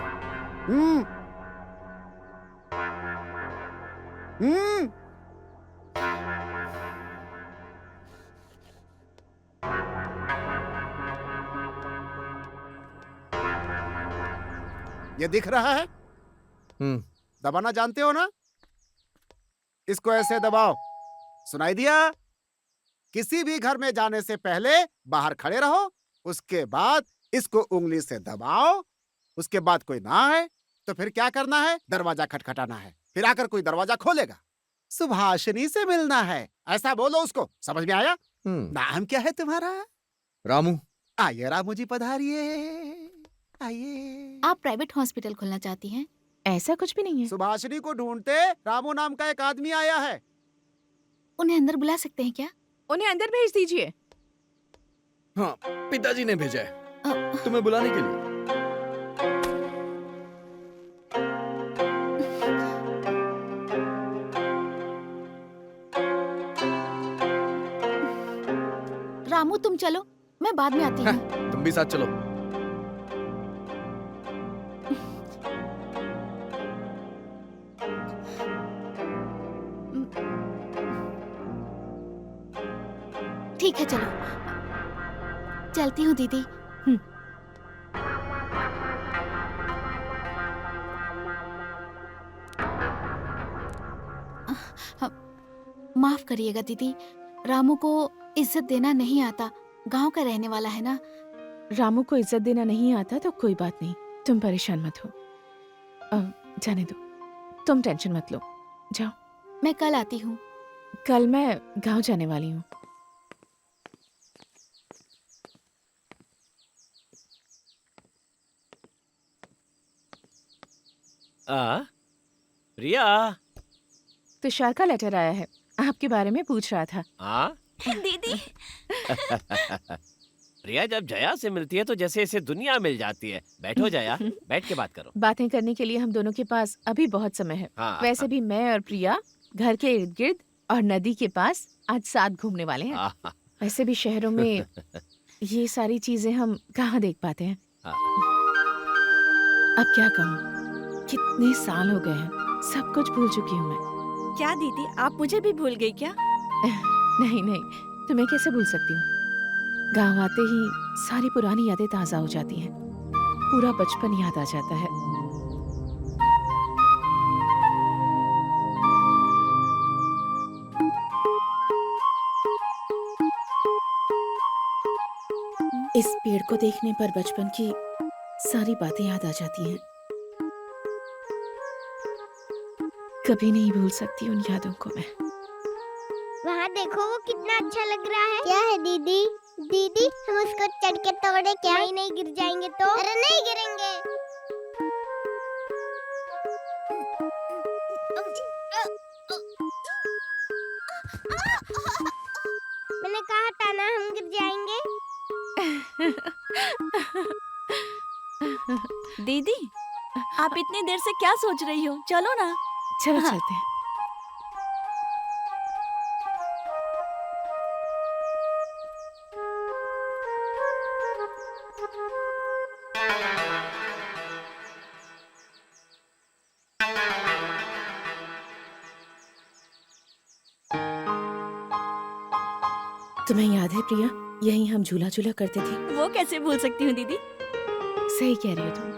हम्म हम्म ये दिख रहा है? दबाना जानते हो ना? इसको ऐसे दबाओ। सुनाई दिया? किसी भी घर में जाने से पहले बाहर खड़े रहो, उसके बाद इसको उंगली से दबाओ। उसके बाद कोई ना आए तो फिर क्या करना है? दरवाजा खटखटाना है। फिर आकर कोई दरवाजा खोलेगा। सुभाषिनी से मिलना है, ऐसा बोलो उसको। समझ में आया? नाम क्या है तुम्हारा? रामू। आइए रामू जी, पधारिए। आइए। आप प्राइवेट हॉस्पिटल खोलना चाहती हैं? ऐसा कुछ भी नहीं है। सुभाषिनी को ढूंढते रामू नाम का एक आदमी आया है। उन्हें अंदर बुला सकते हैं क्या? उन्हें अंदर भेज दीजिए। हाँ, पिताजी ने भेजा है तुम्हें बुलाने के लिए। रामू तुम चलो, मैं बाद में आती हूँ। तुम भी साथ चलो। ठीक है चलो, चलती हूँ दीदी। माफ करिएगा दीदी, रामू को इज्जत देना नहीं आता। गांव का रहने वाला है ना। रामू को इज्जत देना नहीं आता तो कोई बात नहीं, तुम परेशान मत हो। जाने दो, तुम टेंशन मत लो, जाओ। मैं कल आती हूँ। कल मैं गांव जाने वाली हूँ। प्रिया। तुषार का लेटर आया है, आपके बारे में पूछ रहा था। दीदी। प्रिया जब जया से मिलती है तो जैसे इसे दुनिया मिल जाती है। बैठो जया, बैठ के बात करो। बातें करने के लिए हम दोनों के पास अभी बहुत समय है। वैसे भी मैं और प्रिया घर के इर्द गिर्द और नदी के पास आज साथ घूमने वाले हैं। वैसे भी शहरों में ये सारी चीजें हम कहाँ देख पाते हैं। अब क्या कहूँ, कितने साल हो गए हैं, सब कुछ भूल चुकी हूँ मैं। क्या दीदी, आप मुझे भी भूल गई क्या? नहीं नहीं, तुम्हें कैसे भूल सकती हूँ। गांव आते ही सारी पुरानी यादें ताजा हो जाती हैं, पूरा बचपन याद आ जाता है। इस पेड़ को देखने पर बचपन की सारी बातें याद आ जाती हैं। कभी नहीं भूल सकती उन यादों को मैं। वहाँ देखो, वो कितना अच्छा लग रहा है। क्या है दीदी? दीदी, हम उसको चढ़ के तोड़े क्या? नहीं गिर जाएंगे तो? अरे नहीं गिरेंगे। मैंने कहा था ना, हम गिर जाएंगे। दीदी, आप इतनी देर से क्या सोच रही हो? चलो ना। चलो चलते हैं। तुम्हें याद है प्रिया, यहीं हम झूला झूला करते थे। वो कैसे भूल सकती हूँ दीदी? सही कह रही हो तुम।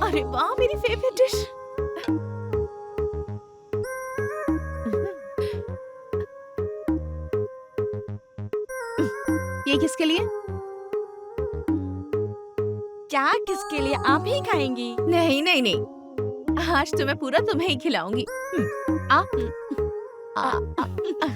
अरे वाह, मेरी फेवरेट डिश। ये किसके लिए? क्या किसके लिए? आप ही खाएंगी? नहीं नहीं नहीं, आज तो मैं पूरा तुम्हें ही खिलाऊंगी। आ, आ, आ, आ।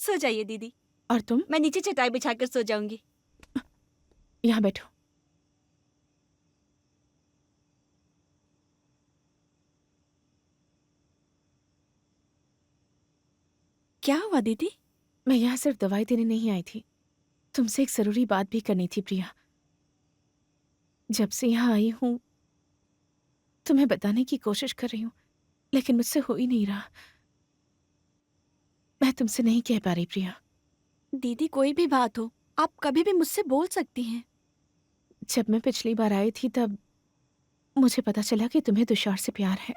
सो जाइए दीदी। और तुम? मैं नीचे चटाई बिछाकर सो जाऊंगी। यहाँ बैठो। क्या हुआ दीदी? मैं यहाँ सिर्फ दवाई देने नहीं आई थी, तुमसे एक जरूरी बात भी करनी थी प्रिया। जब से यहाँ आई हूँ तुम्हें बताने की कोशिश कर रही हूँ, लेकिन मुझसे हो ही नहीं रहा। मैं तुमसे नहीं कह पा रही प्रिया। दीदी कोई भी बात हो, आप कभी भी मुझसे बोल सकती हैं। जब मैं पिछली बार आई थी तब मुझे पता चला कि तुम्हें तुषार से प्यार है,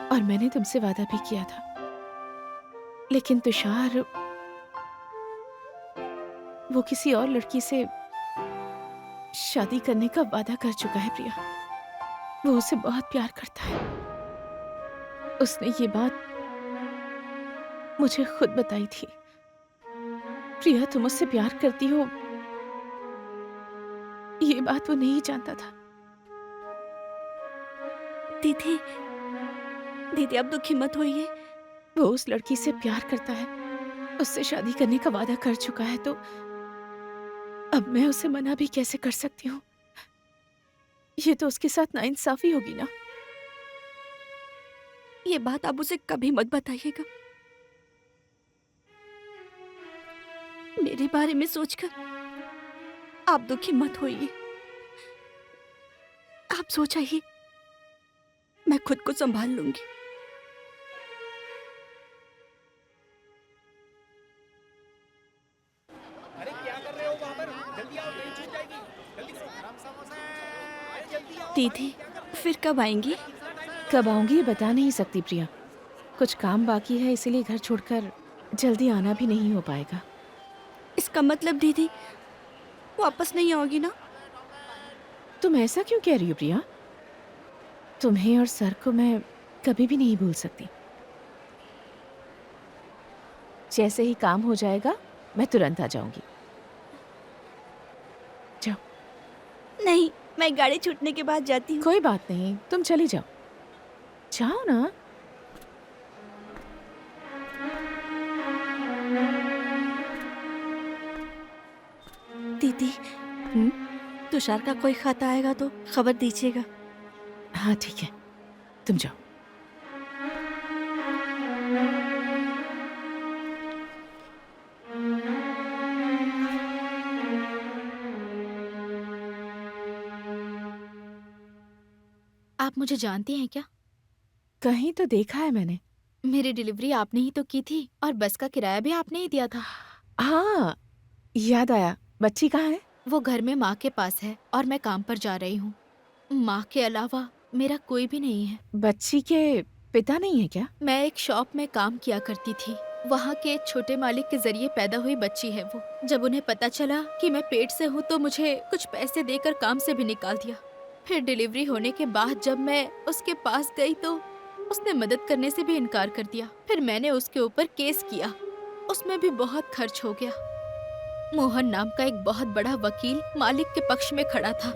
और मैंने तुमसे वादा भी किया था। लेकिन तुषार वो किसी और लड़की से शादी करने का वादा कर चुका है प्रिया। वो उसे बहुत प्यार करता है। उसने ये बात मुझे खुद बताई थी। प्रिया, तुम उससे प्यार करती हो, ये बात वो नहीं जानता था। दीदी दीदी आप दुखी मत होइए। वो उस लड़की से प्यार करता है, उससे शादी करने का वादा कर चुका है, तो अब मैं उसे मना भी कैसे कर सकती हूँ? ये तो उसके साथ नाइंसाफी होगी ना। ये बात आप उसे कभी मत बताइएगा। मेरे बारे में सोचकर आप दुखी मत होइए। आप सो जाइए, मैं खुद को संभाल लूंगी। दीदी फिर कब आएंगी? कब आऊंगी ये बता नहीं सकती प्रिया। कुछ काम बाकी है, इसीलिए घर छोड़कर जल्दी आना भी नहीं हो पाएगा। इसका मतलब दीदी वापस नहीं आओगी ना? तुम ऐसा क्यों कह रही हो प्रिया? तुम्हें और सर को मैं कभी भी नहीं भूल सकती। जैसे ही काम हो जाएगा मैं तुरंत आ जाऊंगी। जाओ। नहीं, मैं गाड़ी छूटने के बाद जाती हूँ। कोई बात नहीं, तुम चली जाओ। जाओ ना। दीदी तुषार का कोई खत आएगा तो खबर दीजिएगा। हाँ ठीक है, तुम जाओ। आप मुझे जानती हैं क्या? कहीं तो देखा है मैंने। मेरी डिलीवरी आपने ही तो की थी और बस का किराया भी आपने ही दिया था। हाँ, याद आया। बच्ची कहाँ है? वो घर में माँ के पास है और मैं काम पर जा रही हूँ। माँ के अलावा मेरा कोई भी नहीं है। बच्ची के पिता नहीं है क्या? मैं एक शॉप में काम किया करती थी। वहाँ के एक छोटे मालिक के जरिए पैदा हुई बच्ची है वो। जब उन्हें पता चला कि मैं पेट से हूँ तो मुझे कुछ पैसे देकर काम से भी निकाल दिया। फिर डिलीवरी होने के बाद जब मैं उसके पास गई तो उसने मदद करने से भी इनकार कर दिया। फिर मैंने उसके ऊपर केस किया, उसमें भी बहुत खर्च हो गया। मोहन नाम का एक बहुत बड़ा वकील मालिक के पक्ष में खड़ा था।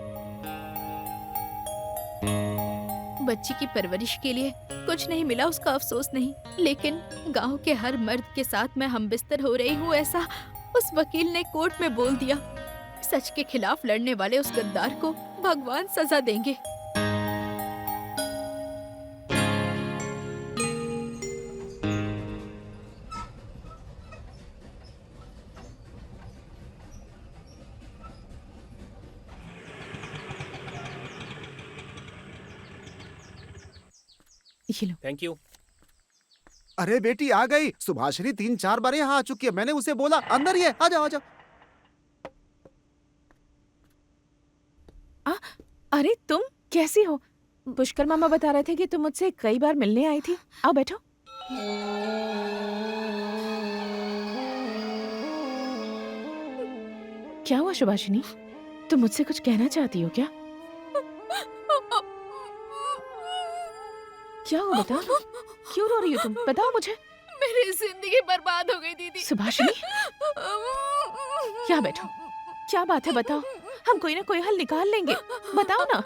बच्ची की परवरिश के लिए कुछ नहीं मिला, उसका अफसोस नहीं, लेकिन गांव के हर मर्द के साथ मैं हमबिस्तर हो रही हूँ ऐसा उस वकील ने कोर्ट में बोल दिया। सच के खिलाफ लड़ने वाले उस गद्दार को भगवान सजा देंगे। ये लो। Thank you. अरे बेटी आ गई। सुभाषिनी 3-4 बार यहाँ आ चुकी है। मैंने उसे बोला अंदर ही है, आ जाओ आ जाओ। अरे तुम कैसी हो? पुष्कर मामा बता रहे थे कि तुम मुझसे कई बार मिलने आई थी। आओ बैठो। क्या हुआ सुभाषिनी, तुम मुझसे कुछ कहना चाहती हो क्या? क्या हुआ बताओ, क्यों रो रही हो तुम? बताओ मुझे। मेरी जिंदगी बर्बाद हो गई दीदी। सुभाषिनी, क्या बैठो, क्या बात है बताओ, हम कोई ना कोई हल निकाल लेंगे, बताओ ना।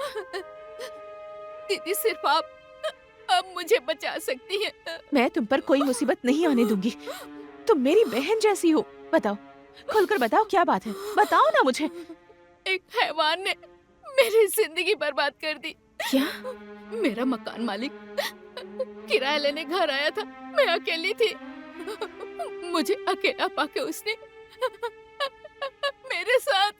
दीदी सिर्फ आप अब मुझे बचा सकती हैं। मैं तुम पर कोई मुसीबत नहीं आने दूंगी, तुम मेरी बहन जैसी हो। बताओ, खुलकर बताओ क्या बात है, बताओ ना मुझे। एक हैवान ने मेरी जिंदगी बर्बाद कर दी। क्या? मेरा मकान मालिक किराया लेने घर आया था, मैं अकेली थी। मुझे अकेला पाके उसने मेरे साथ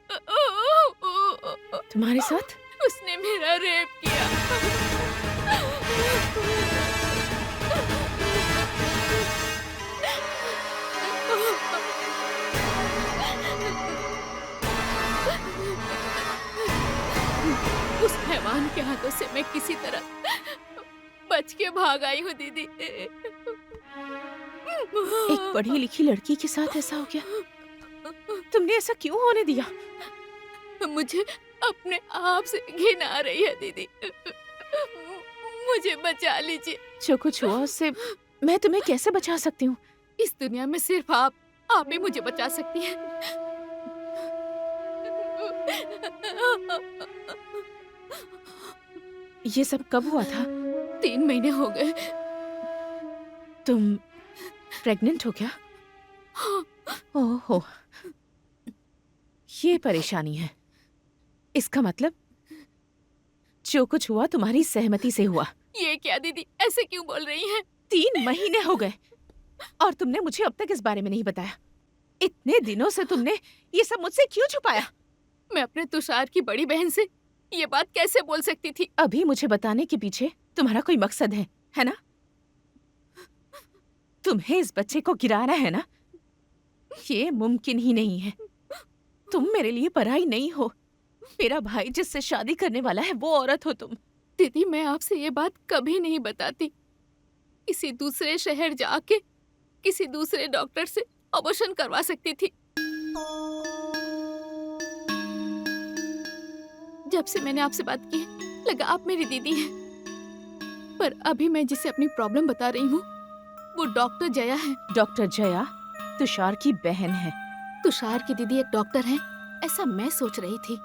तुम्हारे साथ? उसने मेरा रेप किया। उस हैवान के हाथों से मैं किसी तरह बच के भाग आई हूँ दीदी। एक पढ़ी लिखी लड़की के साथ ऐसा हो गया, तुमने ऐसा क्यों होने दिया? मुझे अपने आप से घिन आ रही है दीदी, मुझे बचा लीजिए। जो कुछ हुआ उससे मैं तुम्हें कैसे बचा सकती हूँ? इस दुनिया में सिर्फ आप ही मुझे बचा सकती हैं। ये सब कब हुआ था? 3 महीने हो गए। तुम प्रेग्नेंट हो क्या? ओहो, ये परेशानी है। इसका मतलब जो कुछ हुआ तुम्हारी सहमति से हुआ। ये क्या दीदी, ऐसे क्यों बोल रही हैं? 3 महीने हो गए और तुमने मुझे अब तक इस बारे में नहीं बताया। इतने दिनों से तुमने ये सब मुझसे क्यों छुपाया? मैं अपने तुषार की बड़ी बहन से ये बात कैसे बोल सकती थी? अभी मुझे बताने के पीछे तुम्हारा कोई मकसद है ना? तुम्हें इस बच्चे को गिराना है ना? ये मुमकिन ही नहीं है। तुम मेरे लिए पराई नहीं हो। मेरा भाई जिससे शादी करने वाला है वो औरत हो तुम। दीदी मैं आपसे ये बात कभी नहीं बताती। किसी दूसरे शहर जाके किसी दूसरे डॉक्टर से ऑपरेशन करवा सकती थी। जब से मैंने आपसे बात की लगा आप मेरी दीदी हैं। पर अभी मैं जिसे अपनी प्रॉब्लम बता रही हूँ वो डॉक्टर जया है। डॉक्टर जया तुषार की बहन है। तुषार की दीदी एक डॉक्टर है ऐसा मैं सोच रही थी।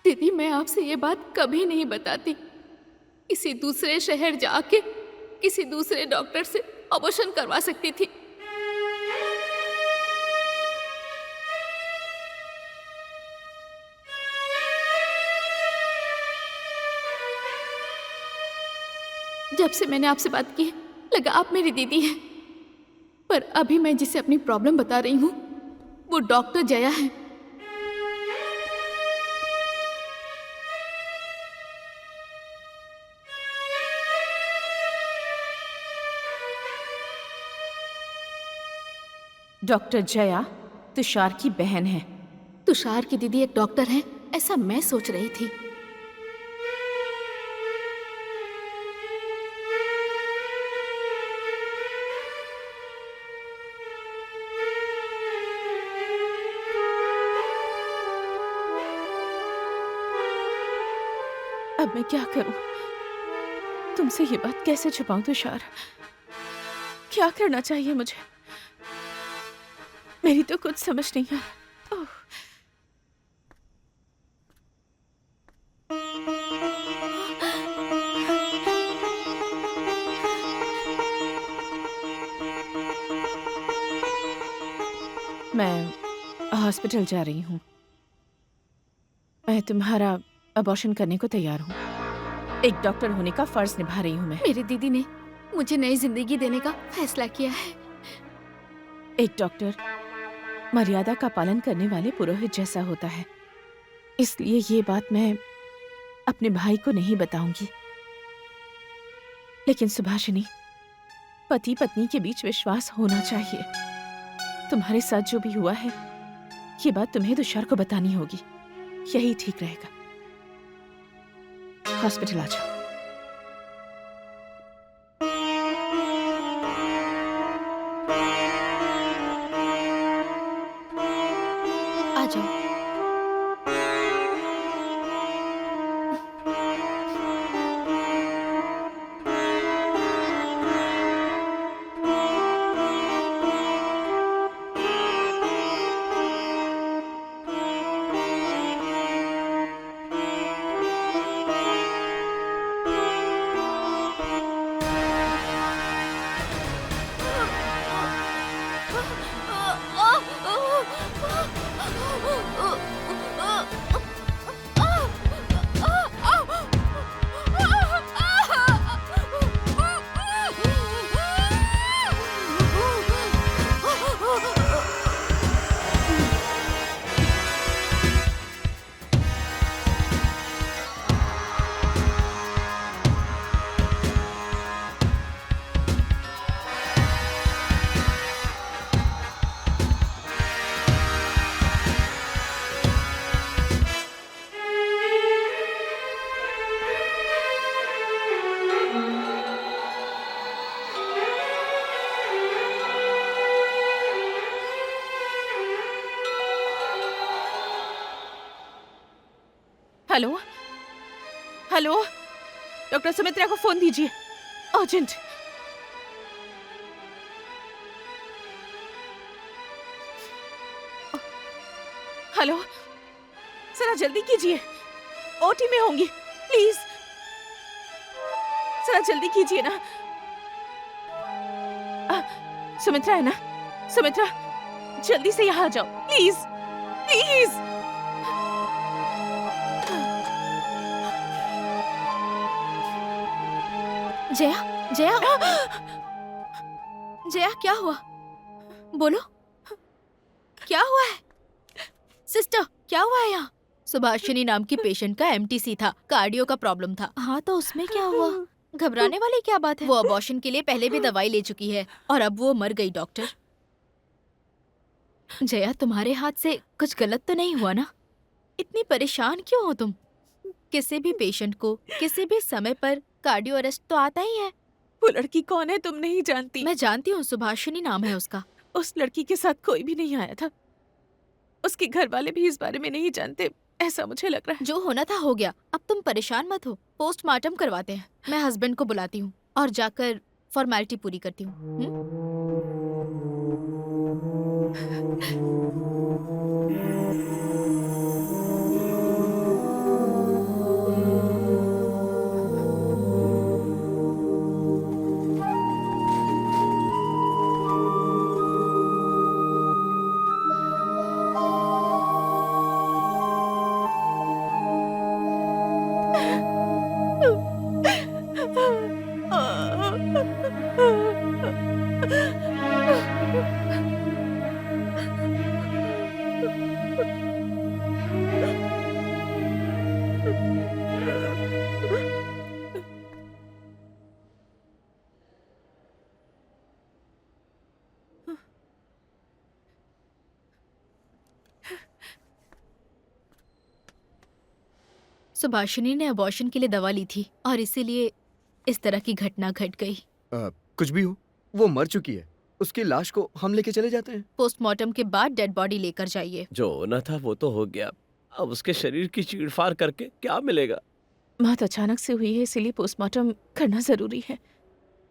दीदी मैं आपसे ये बात कभी नहीं बताती। किसी दूसरे शहर जाके किसी दूसरे डॉक्टर से ऑपरेशन करवा सकती थी। जब से मैंने आपसे बात की लगा आप मेरी दीदी हैं। पर अभी मैं जिसे अपनी प्रॉब्लम बता रही हूँ वो डॉक्टर जया है। डॉक्टर जया तुषार की बहन है। तुषार की दीदी एक डॉक्टर है ऐसा मैं सोच रही थी। अब मैं क्या करूं? तुमसे ये बात कैसे छुपाऊं तुषार? क्या करना चाहिए मुझे? मेरी तो कुछ समझ नहीं आ रहा। मैं हॉस्पिटल जा रही हूँ। मैं तुम्हारा अबॉर्शन करने को तैयार हूँ। एक डॉक्टर होने का फर्ज निभा रही हूँ मैं। मेरी दीदी ने मुझे नई जिंदगी देने का फैसला किया है। एक डॉक्टर मर्यादा का पालन करने वाले पुरोहित जैसा होता है, इसलिए ये बात मैं अपने भाई को नहीं बताऊंगी। लेकिन सुभाषिनी, पति पत्नी के बीच विश्वास होना चाहिए। तुम्हारे साथ जो भी हुआ है ये बात तुम्हें तुषार को बतानी होगी, यही ठीक रहेगा। हॉस्पिटल आ जाओ। आ जाओ। हेलो हेलो, डॉक्टर सुमित्रा को फोन दीजिए, अर्जेंट। हेलो, जरा जल्दी कीजिए, ओटी में होंगी, प्लीज जरा जल्दी कीजिए ना। सुमित्रा है ना? सुमित्रा, जल्दी से यहाँ आ जाओ, प्लीज प्लीज। जया, जया, जया, क्या हुआ? बोलो, क्या हुआ है? सिस्टर, क्या हुआ है यहाँ? सुभाषिनी नाम की पेशेंट का एमटीसी था, कार्डियो का प्रॉब्लम था। हाँ, तो उसमें क्या हुआ? घबराने वाली क्या बात है? वो अबॉर्शन के लिए पहले भी दवाई ले चुकी है और अब वो मर गई। डॉक्टर जया, तुम्हारे हाथ से कुछ गलत तो नहीं हुआ ना? इतनी परेशान क्यों हो तुम? किसी भी पेशेंट को किसी भी समय पर कार्डियो अरेस्ट तो आता ही है। वो लड़की कौन है तुम नहीं जानती? मैं जानती हूँ, सुभाषिनी नाम है उसका। उस लड़की के साथ कोई भी नहीं आया था, उसके घर वाले भी इस बारे में नहीं जानते, ऐसा मुझे लग रहा है। जो होना था हो गया, अब तुम परेशान मत हो। पोस्टमार्टम करवाते हैं। मैं हस्बैंड को बुलाती हूँ और जाकर फॉर्मेलिटी पूरी करती हूँ। सुभाषिनी ने अबॉर्शन के लिए दवा ली थी और इसीलिए इस तरह की घटना घट गई। कुछ भी हो, वो मर चुकी है। उसकी लाश को हम लेके चले जाते हैं। पोस्टमार्टम के बाद डेड बॉडी लेकर जाइए। जो होना था वो तो हो गया, अब उसके शरीर की चीरफाड़ करके क्या मिलेगा? मौत अचानक से हुई है, इसीलिए पोस्टमार्टम करना जरूरी है।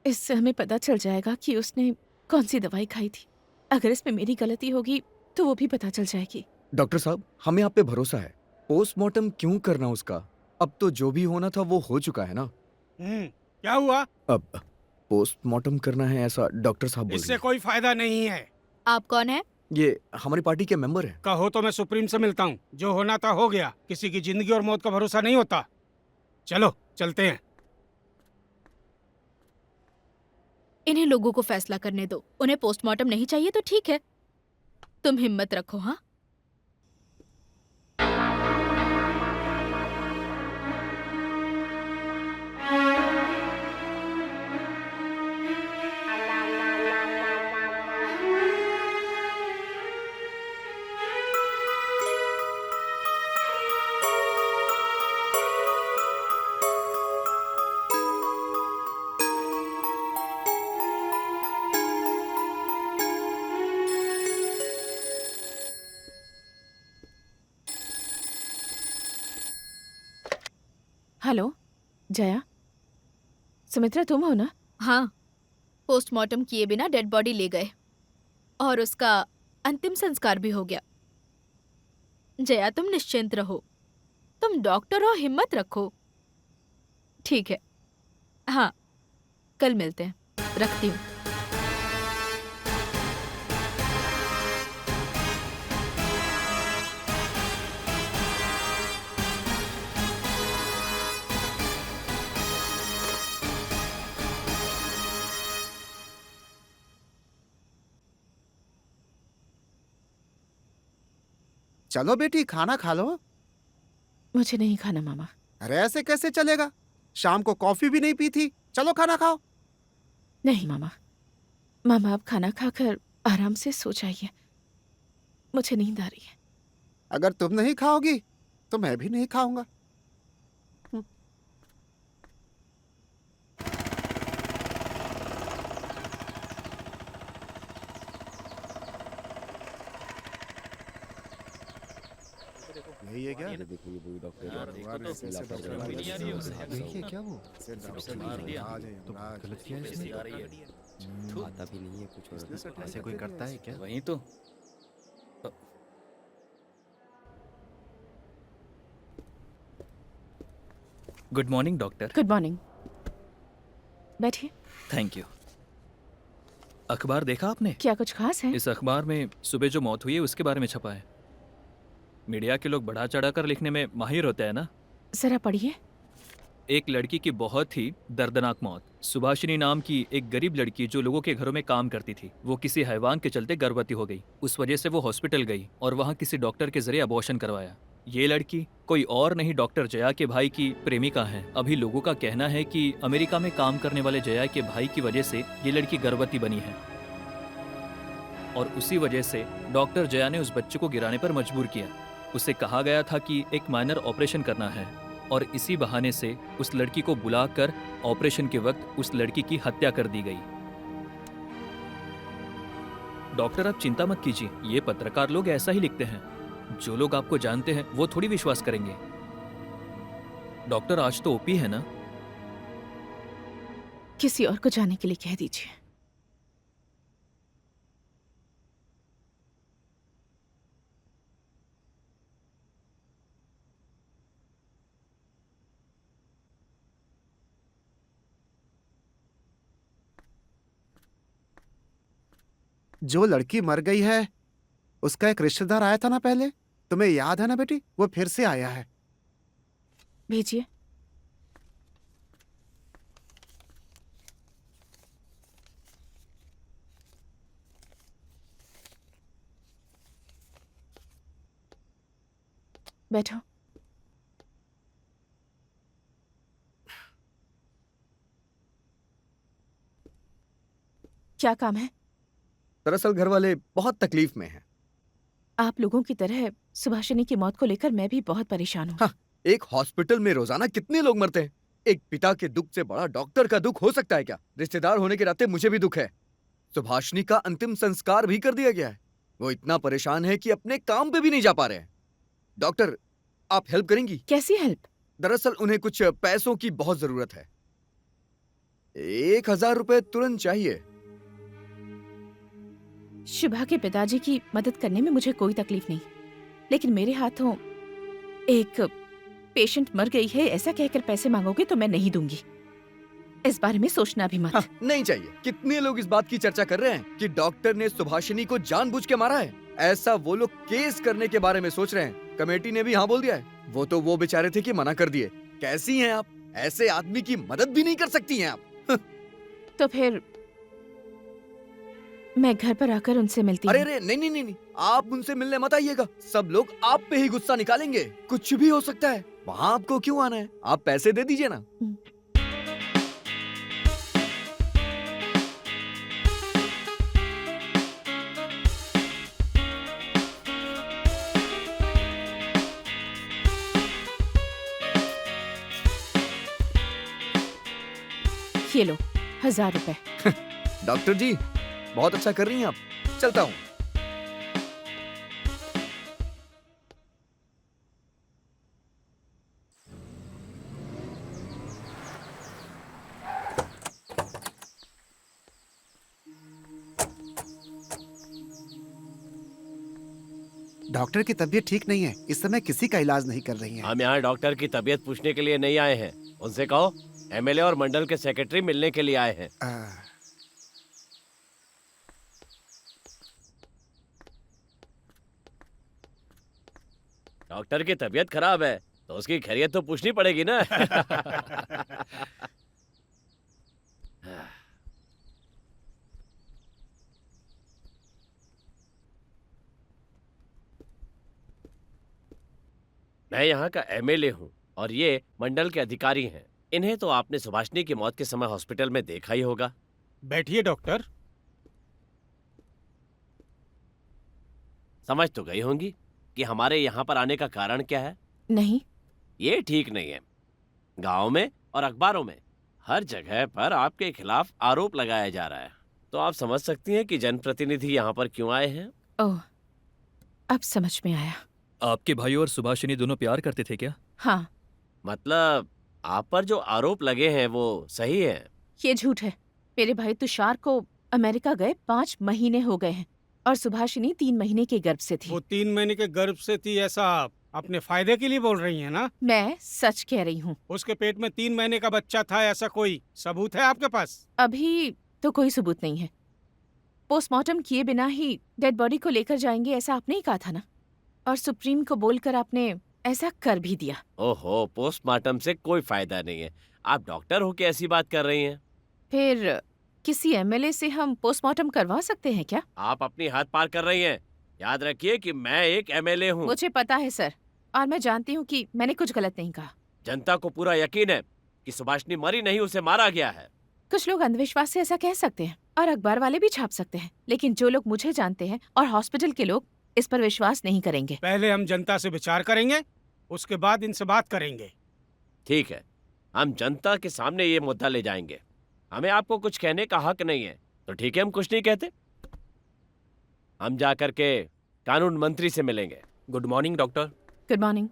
इससे हमें पता चल जाएगा कि उसने कौन सी दवाई खाई थी। अगर इसमें मेरी गलती होगी तो वो भी पता चल जाएगी। डॉक्टर साहब, हमें आप पे भरोसा है। पोस्टमार्टम क्यों करना उसका? अब तो जो भी होना था वो हो चुका है ना। क्या हुआ? अब पोस्टमार्टम करना है ऐसा डॉक्टर साहब बोल रहे इससे कोई फायदा नहीं है। आप कौन है? ये हमारी पार्टी के मेंबर हैं। कहो तो मैं सुप्रीम से मिलता हूँ। जो होना था हो गया। किसी की जिंदगी और मौत का भरोसा नहीं होता। चलो चलते हैं। इन्हें लोगों को फैसला करने दो। उन्हें पोस्टमार्टम नहीं चाहिए तो ठीक है, तुम हिम्मत रखो। हाँ, हेलो जया, सुमित्रा तुम हो ना? हाँ, पोस्टमार्टम किए बिना डेड बॉडी ले गए और उसका अंतिम संस्कार भी हो गया। जया तुम निश्चिंत रहो, तुम डॉक्टर हो, हिम्मत रखो। ठीक है, हाँ कल मिलते हैं, रखती हूँ। चलो बेटी खाना खा लो। मुझे नहीं खाना मामा। अरे ऐसे कैसे चलेगा? शाम को कॉफी भी नहीं पी थी। चलो खाना खाओ। नहीं मामा, मामा आप खाना खाकर आराम से सो जाइए, मुझे नींद आ रही है। अगर तुम नहीं खाओगी तो मैं भी नहीं खाऊंगा। यही है क्या? देखिए क्या वो तो गलत किया इसने? आता भी नहीं है कुछ और। ऐसे कोई करता है क्या? वही तो। Good morning doctor. Good morning, बैठिए। Thank you. अखबार देखा आपने? क्या कुछ खास है? इस अखबार में सुबह जो मौत हुई है उसके बारे में छपा है। मीडिया के लोग बढ़ा चढ़ाकर लिखने में माहिर होते हैं ना। जरा पढ़िए। एक लड़की की बहुत ही दर्दनाक मौत। सुभाषिनी नाम की एक गरीब लड़की जो लोगों के घरों में काम करती थी, वो किसी हैवान के चलते गर्भवती हो गई। उस वजह से वो हॉस्पिटल गई और वहाँ किसी डॉक्टर के जरिए अबॉर्शन करवाया। ये लड़की कोई और नहीं, डॉक्टर जया के भाई की प्रेमिका है। अभी लोगों का कहना है कि अमेरिका में काम करने वाले जया के भाई की वजह से ये लड़की गर्भवती बनी है और उसी वजह से डॉक्टर जया ने उस बच्चे को गिराने पर मजबूर किया। उसे कहा गया था कि एक माइनर ऑपरेशन करना है और इसी बहाने से उस लड़की को बुलाकर ऑपरेशन के वक्त उस लड़की की हत्या कर दी गई। डॉक्टर आप चिंता मत कीजिए, ये पत्रकार लोग ऐसा ही लिखते हैं। जो लोग आपको जानते हैं वो थोड़ी विश्वास करेंगे। डॉक्टर आज तो ओपी है ना? किसी और को जाने के लिए कह दीजिए। जो लड़की मर गई है उसका एक रिश्तेदार आया था ना पहले, तुम्हें याद है ना बेटी? वो फिर से आया है। भेजिए। बैठो। क्या काम है? दरअसल घर वाले बहुत तकलीफ में हैं। आप लोगों की तरह सुभाषिनी की मौत को लेकर मैं भी बहुत परेशान हूँ। हाँ, एक हॉस्पिटल में रोजाना कितने लोग मरते हैं। एक पिता के दुख से बड़ा डॉक्टर का दुख हो सकता है क्या? रिश्तेदार होने के नाते मुझे भी दुख है। सुभाषिनी का अंतिम संस्कार भी कर दिया गया है। वो इतना परेशान है कि अपने काम पे भी नहीं जा पा रहे हैं। डॉक्टर, आप हेल्प करेंगी? कैसी हेल्प? दरअसल उन्हें कुछ पैसों की बहुत जरूरत है। 1000 रुपए तुरंत चाहिए। शुभा के पिताजी की मदद करने में मुझे कोई तकलीफ नहीं, लेकिन मेरे हाथों एक पेशेंट मर गई है ऐसा कहकर पैसे मांगोगे तो मैं नहीं दूंगी। इस बारे में सोचना भी मत। हाँ, नहीं चाहिए। कितने लोग इस बात की चर्चा कर रहे हैं कि डॉक्टर ने सुभाषिनी को जानबूझ के मारा है। ऐसा वो लोग केस करने के बारे में सोच रहे हैं। कमेटी ने भी हाँ बोल दिया है। वो तो वो बेचारे थे कि मना कर दिए। कैसी हैं आप? ऐसे आदमी की मदद भी नहीं कर सकती हैं आप। तो फिर मैं घर पर आकर उनसे मिलती अरे हूँ। अरे नहीं नहीं नहीं नहीं, आप उनसे मिलने मत आइएगा। सब लोग आप पे ही गुस्सा निकालेंगे। कुछ भी हो सकता है। वहाँ आपको क्यों आना है? आप पैसे दे दीजिए ना। ये लो 1000 रुपए। डॉक्टर जी, बहुत अच्छा कर रही हैं आप। चलता हूँ। डॉक्टर की तबीयत ठीक नहीं है, इस समय किसी का इलाज नहीं कर रही हैं। हम यहाँ डॉक्टर की तबीयत पूछने के लिए नहीं आए हैं। उनसे कहो एमएलए और मंडल के सेक्रेटरी मिलने के लिए आए हैं। डॉक्टर की तबीयत खराब है तो उसकी खैरियत तो पूछनी पड़ेगी ना। मैं यहाँ का एमएलए हूँ और ये मंडल के अधिकारी हैं। इन्हें तो आपने सुभाषनी की मौत के समय हॉस्पिटल में देखा ही होगा। बैठिए डॉक्टर। समझ तो गई होंगी कि हमारे यहाँ पर आने का कारण क्या है। नहीं। ये ठीक नहीं है। गांव में और अखबारों में हर जगह पर आपके खिलाफ आरोप लगाया जा रहा है, तो आप समझ सकती हैं कि जनप्रतिनिधि यहाँ पर क्यों आए हैं। ओह, अब समझ में आया। आपके भाई और सुभाषिनी दोनों प्यार करते थे क्या? हाँ। मतलब आप पर जो आरोप लगे हैं वो सही है? ये झूठ है। मेरे भाई तुषार को अमेरिका गए 5 महीने हो गए हैं और सुभाषिनी 3 महीने के गर्भ से थी। वो 3 महीने के गर्भ से थी, ऐसा आप अपने फायदे के लिए बोल रही हैं ना? मैं सच कह रही हूँ। उसके पेट में 3 महीने का बच्चा था, ऐसा कोई सबूत है आपके पास? अभी तो कोई सबूत नहीं है। पोस्टमार्टम किए बिना ही डेड बॉडी को लेकर जाएंगे ऐसा आपने ही कहा था ना, और सुप्रीम को बोलकर आपने ऐसा कर भी दिया। ओहो, पोस्टमार्टम से कोई फायदा नहीं है। आप डॉक्टर हो के ऐसी बात कर रही हैं? फिर किसी एमएलए से हम पोस्टमार्टम करवा सकते हैं क्या? आप अपनी हद पार कर रही हैं। याद रखिए कि मैं एक एमएलए हूँ। मुझे पता है सर, और मैं जानती हूँ कि मैंने कुछ गलत नहीं कहा। जनता को पूरा यकीन है कि सुभाषनी मरी नहीं, उसे मारा गया है। कुछ लोग अंधविश्वास से ऐसा कह सकते हैं और अखबार वाले भी छाप सकते हैं, लेकिन जो लोग मुझे जानते हैं और हॉस्पिटल के लोग इस पर विश्वास नहीं करेंगे। पहले हम जनता से विचार करेंगे, उसके बाद इनसे बात करेंगे। ठीक है, हम जनता के सामने ये मुद्दा ले जाएंगे। हमें आपको कुछ कहने का हक नहीं है, तो ठीक है, हम कुछ नहीं कहते। हम जाकर के कानून मंत्री से मिलेंगे। Good morning doctor. Good morning.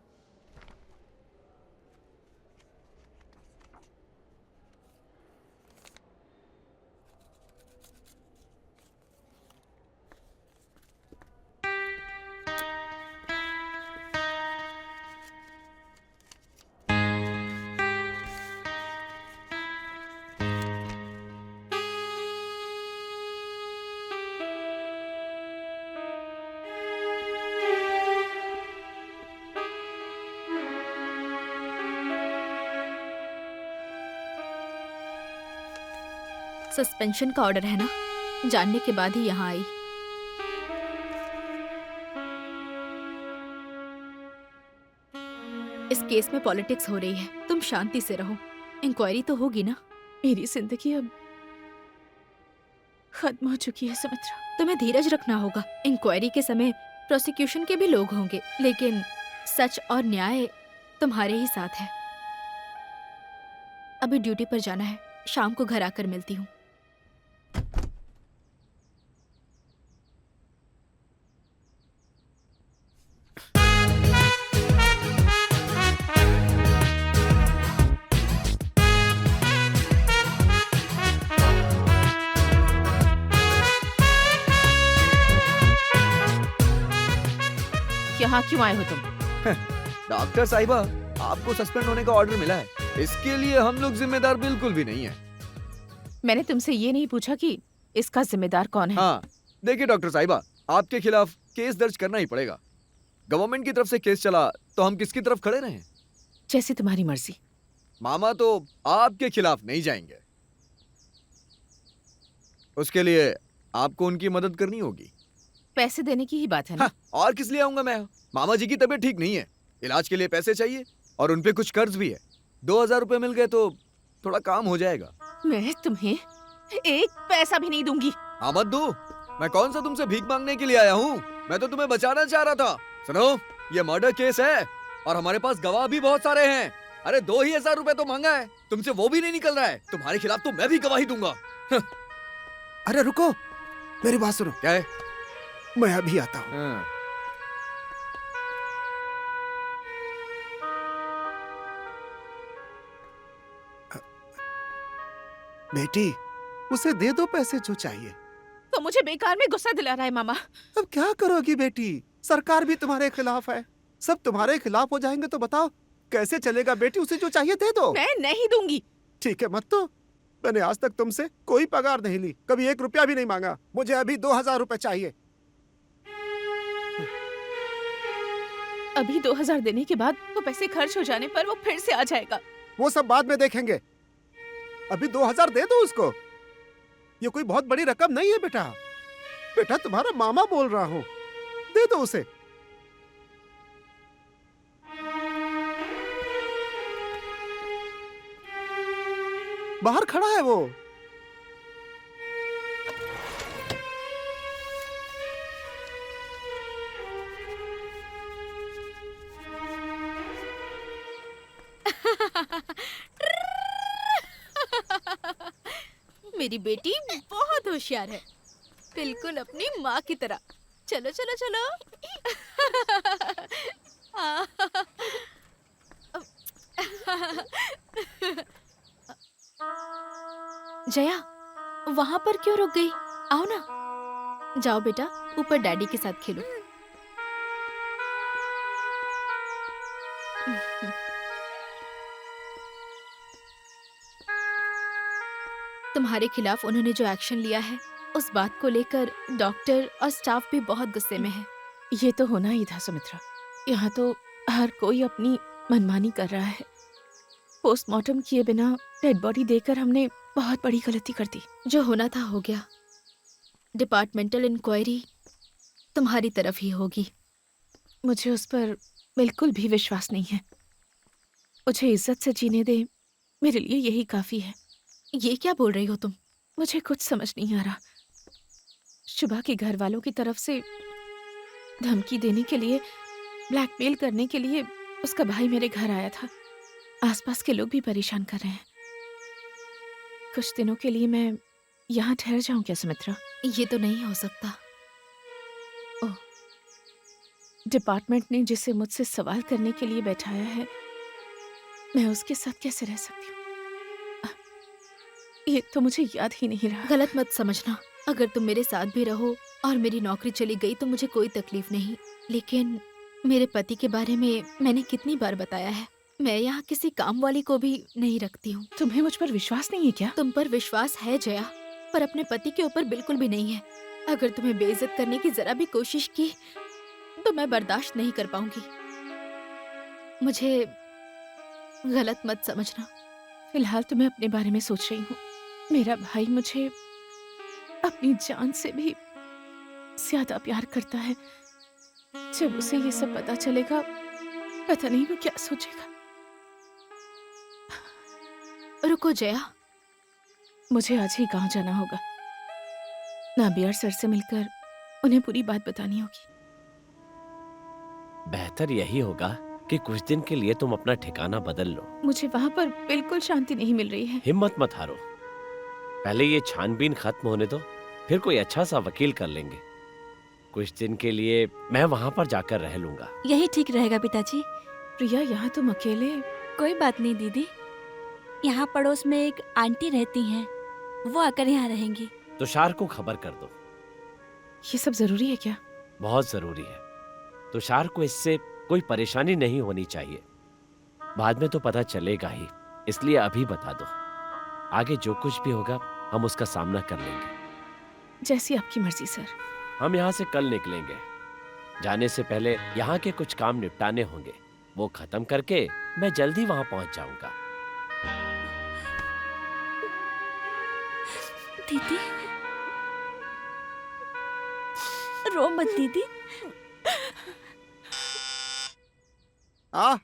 Suspension का ऑर्डर है ना, जानने के बाद ही यहाँ आई। इस केस में पॉलिटिक्स हो रही है, तुम शांति से रहो। इंक्वायरी तो होगी ना। मेरी जिंदगी अब खत्म हो चुकी है सुमित्रा। तुम्हें धीरज रखना होगा। इंक्वायरी के समय प्रोसिक्यूशन के भी लोग होंगे, लेकिन सच और न्याय तुम्हारे ही साथ है। अभी ड्यूटी पर जाना है, शाम को घर आकर मिलती हूँ। यहाँ क्यों आए हो तुम? डॉक्टर साहिबा, आपको सस्पेंड होने का ऑर्डर मिला है, इसके लिए हम लोग जिम्मेदार बिल्कुल भी नहीं है। मैंने तुमसे ये नहीं पूछा कि इसका जिम्मेदार कौन है। हाँ, देखिए डॉक्टर साहिबा, आपके खिलाफ केस दर्ज करना ही पड़ेगा। गवर्नमेंट की तरफ से केस चला तो हम किसकी तरफ खड़े रहें? जैसी तुम्हारी मर्जी। मामा तो आपके खिलाफ नहीं जाएंगे, उसके लिए आपको उनकी मदद करनी होगी। पैसे देने की ही बात है ना? हाँ, और किस लिए आऊंगा मैं? मामा जी की तबीयत ठीक नहीं है, इलाज के लिए पैसे चाहिए और उनपे कुछ कर्ज भी है। 2000 रुपए मिल गए तो थोड़ा काम हो जाएगा। मैं तुम्हें एक पैसा भी नहीं दूंगी। हाँ मत दो, मैं कौन सा तुमसे भीख मांगने के लिए आया हूँ? मैं तो तुम्हें बचाना चाह रहा था। सुनो, ये मर्डर केस है और हमारे पास गवाह भी बहुत सारे हैं। अरे 2000 रुपए तो मांगा है, तुमसे वो भी नहीं निकल रहा है। तुम्हारे खिलाफ तो मैं भी गवाही दूंगा। अरे रुको, मेरी बात सुनो। क्या है? मैं अभी आता हूँ। बेटी, उसे दे दो पैसे जो चाहिए। तो मुझे बेकार में गुस्सा दिला रहा है मामा। अब क्या करोगी बेटी? सरकार भी तुम्हारे खिलाफ है, सब तुम्हारे खिलाफ हो जाएंगे तो बताओ कैसे चलेगा? बेटी उसे जो चाहिए दे दो। मैं नहीं दूंगी। ठीक है मत तो। मैंने आज तक तुमसे कोई पगार नहीं ली, कभी 1 रुपया भी नहीं मांगा। मुझे अभी 2000 रुपए चाहिए। अभी 2000 देने के बाद वो पैसे खर्च हो जाने पर वो फिर से आ जाएगा। वो सब बाद में देखेंगे, अभी 2000 दे दो उसको। ये कोई बहुत बड़ी रकम नहीं है बेटा। बेटा तुम्हारा मामा बोल रहा हूँ, दे दो उसे। बाहर खड़ा है वो। मेरी बेटी बहुत होशियार है, बिल्कुल अपनी माँ की तरह। चलो चलो चलो। जया, वहां पर क्यों रुक गई? आओ ना। जाओ बेटा, ऊपर डैडी के साथ खेलो। तुम्हारे खिलाफ उन्होंने जो एक्शन लिया है, उस बात को लेकर डॉक्टर और स्टाफ भी बहुत गुस्से में है। ये तो होना ही था सुमित्रा। यहाँ तो हर कोई अपनी मनमानी कर रहा है। पोस्टमार्टम किए बिना डेड बॉडी देकर हमने बहुत बड़ी गलती कर दी। जो होना था हो गया। डिपार्टमेंटल इंक्वायरी तुम्हारी तरफ ही होगी। मुझे उस पर बिल्कुल भी विश्वास नहीं है। मुझे इज्जत से जीने दे, मेरे लिए यही काफी है। ये क्या बोल रही हो तुम? मुझे कुछ समझ नहीं आ रहा। शुभा के घर वालों की तरफ से धमकी देने के लिए, ब्लैकमेल करने के लिए उसका भाई मेरे घर आया था। आसपास के लोग भी परेशान कर रहे हैं। कुछ दिनों के लिए मैं यहाँ ठहर जाऊं क्या सुमित्रा? ये तो नहीं हो सकता। ओह, डिपार्टमेंट ने जिसे मुझसे सवाल करने के लिए बैठाया है, मैं उसके साथ कैसे रह सकती हूँ? ये तो मुझे याद ही नहीं रहा। गलत मत समझना। अगर तुम मेरे साथ भी रहो और मेरी नौकरी चली गई तो मुझे कोई तकलीफ नहीं, लेकिन मेरे पति के बारे में मैंने कितनी बार बताया है, मैं यहाँ किसी काम वाली को भी नहीं रखती हूँ। तुम्हें मुझ पर विश्वास नहीं है क्या? तुम पर विश्वास है जया, पर अपने पति के ऊपर बिल्कुल भी नहीं है। अगर तुम्हें बेइज्जत करने की जरा भी कोशिश की तो मैं बर्दाश्त नहीं कर पाऊंगी। मुझे गलत मत समझना। फिलहाल तो मैं अपने बारे में सोच रही हूँ। मेरा भाई मुझे अपनी जान से भी ज्यादा प्यार करता है। जब उसे ये सब पता चलेगा, पता नहीं वो क्या सोचेगा। रुको जया, मुझे आज ही गांव जाना होगा। नाबियार सर से मिलकर उन्हें पूरी बात बतानी होगी। बेहतर यही होगा कि कुछ दिन के लिए तुम अपना ठिकाना बदल लो। मुझे वहां पर बिल्कुल शांति नहीं मिल रही है। हिम्मत मत हारो, पहले ये छानबीन खत्म होने दो, फिर कोई अच्छा सा वकील कर लेंगे। कुछ दिन के लिए मैं वहां पर जाकर रह लूंगा। यही ठीक रहेगा पिताजी। प्रिया, यहाँ तुम अकेले? कोई बात नहीं दीदी, यहाँ पड़ोस में एक आंटी रहती हैं, वो आकर यहाँ रहेंगी। तुषार को खबर कर दो। ये सब जरूरी है क्या? बहुत जरूरी है। तुषार को इससे कोई परेशानी नहीं होनी चाहिए। बाद में तो पता चलेगा ही, इसलिए अभी बता दो। आगे जो कुछ भी होगा हम उसका सामना कर लेंगे। जैसी आपकी मर्जी सर। हम यहाँ से कल निकलेंगे। जाने से पहले यहाँ के कुछ काम निपटाने होंगे, वो खत्म करके मैं जल्दी वहां पहुंच जाऊंगा। दीदी, रो मत दीदी।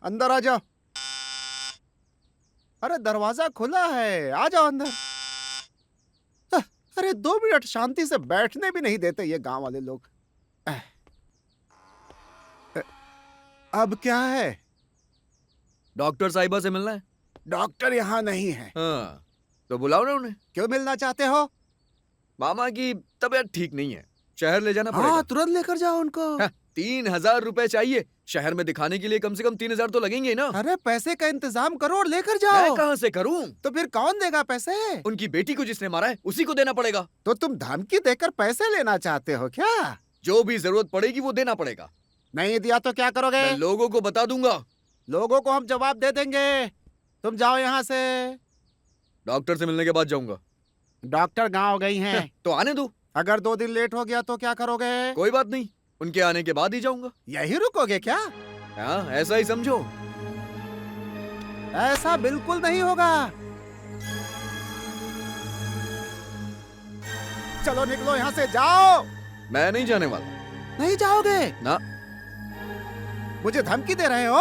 अंदर आ जाओ। अरे दरवाजा खुला है, आ जाओ अंदर। अरे 2 मिनट शांति से बैठने भी नहीं देते ये गांव वाले लोग। अब क्या है? डॉक्टर साहिबा से मिलना है। डॉक्टर यहाँ नहीं है। हाँ, तो बुलाओ ना उन्हें। क्यों मिलना चाहते हो? मामा की तबीयत ठीक नहीं है, शहर ले जाना पड़ेगा। हाँ, तुरंत लेकर जाओ उनको। 3000 रुपए चाहिए। शहर में दिखाने के लिए कम से कम 3000 तो लगेंगे ना। अरे पैसे का इंतजाम करो और लेकर जाओ। मैं कहाँ से करूँ? तो फिर कौन देगा पैसे? उनकी बेटी को जिसने मारा है उसी को देना पड़ेगा। तो तुम धमकी देकर पैसे लेना चाहते हो क्या? जो भी जरूरत पड़ेगी वो देना पड़ेगा। नहीं दिया तो क्या करोगे? मैं लोगों को बता दूंगा। लोगों को हम जवाब दे देंगे। तुम जाओ यहाँ से। डॉक्टर से मिलने के बाद जाऊंगा। डॉक्टर गांव गई हैं। तो आने दो। अगर 2 दिन लेट हो गया तो क्या करोगे? कोई बात नहीं, उनके आने के बाद ही जाऊंगा। यही रुकोगे क्या? हाँ, ऐसा ही समझो। ऐसा बिल्कुल नहीं होगा। चलो निकलो यहाँ से, जाओ। मैं नहीं जाने वाला। नहीं जाओगे? ना। मुझे धमकी दे रहे हो?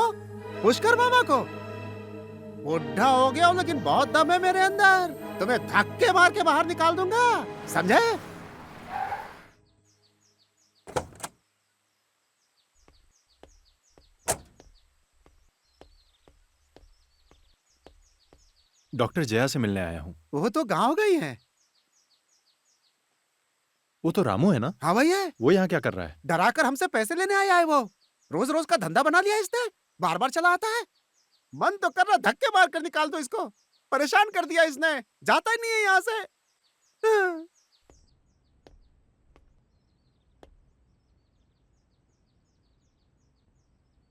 पुष्कर मामा को? बुढ़ा हो गया हूं लेकिन बहुत दम है मेरे अंदर। तुम्हें धक्के मार के बाहर निकाल दूंगा, समझे? डॉक्टर जया से मिलने आया हूँ। वो तो गांव गई हैं। वो तो रामू है ना? हाँ वही है। वो यहाँ क्या कर रहा है? डराकर हमसे पैसे लेने आया है वो। रोज रोज का धंधा बना लिया इसने, बार बार चला आता है। मन तो कर रहा धक्के मार कर निकाल दो इसको। परेशान कर दिया इसने, जाता ही नहीं है यहाँ से।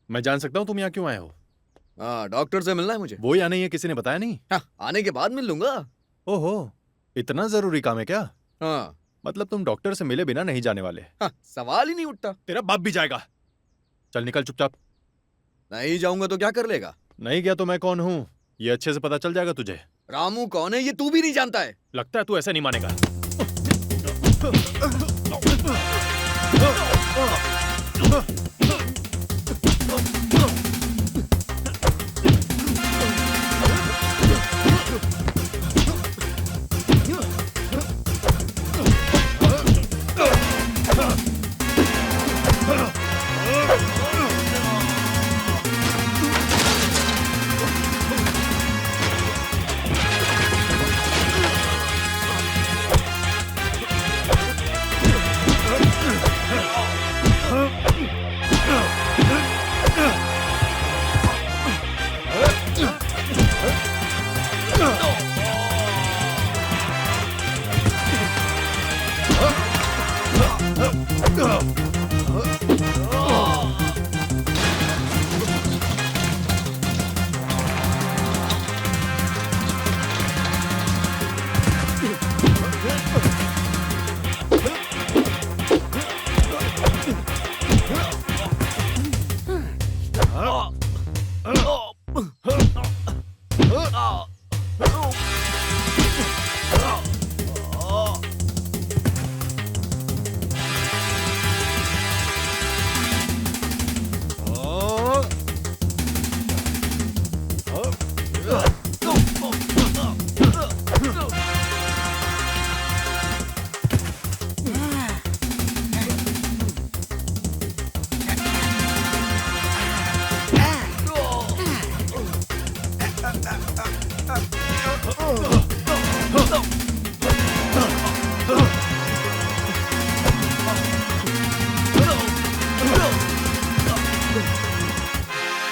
मैं जान सकता हूँ तुम यहाँ क्यों आए हो? हाँ, डॉक्टर से मिलना है मुझे। वो या नहीं है, किसी ने बताया नहीं? हाँ, आने के बाद मिल लूंगा। ओहो, इतना जरूरी काम है क्या? हाँ। मतलब तुम डॉक्टर से मिले बिना नहीं जाने वाले? हाँ, सवाल ही नहीं उठता। तेरा बाप भी जाएगा। चल निकल चुपचाप। नहीं जाऊंगा तो क्या कर लेगा? नहीं गया तो मैं कौन हूँ ये अच्छे से पता चल जाएगा तुझे। रामू कौन है ये तू भी नहीं जानता है। लगता है तू ऐसा नहीं मानेगा।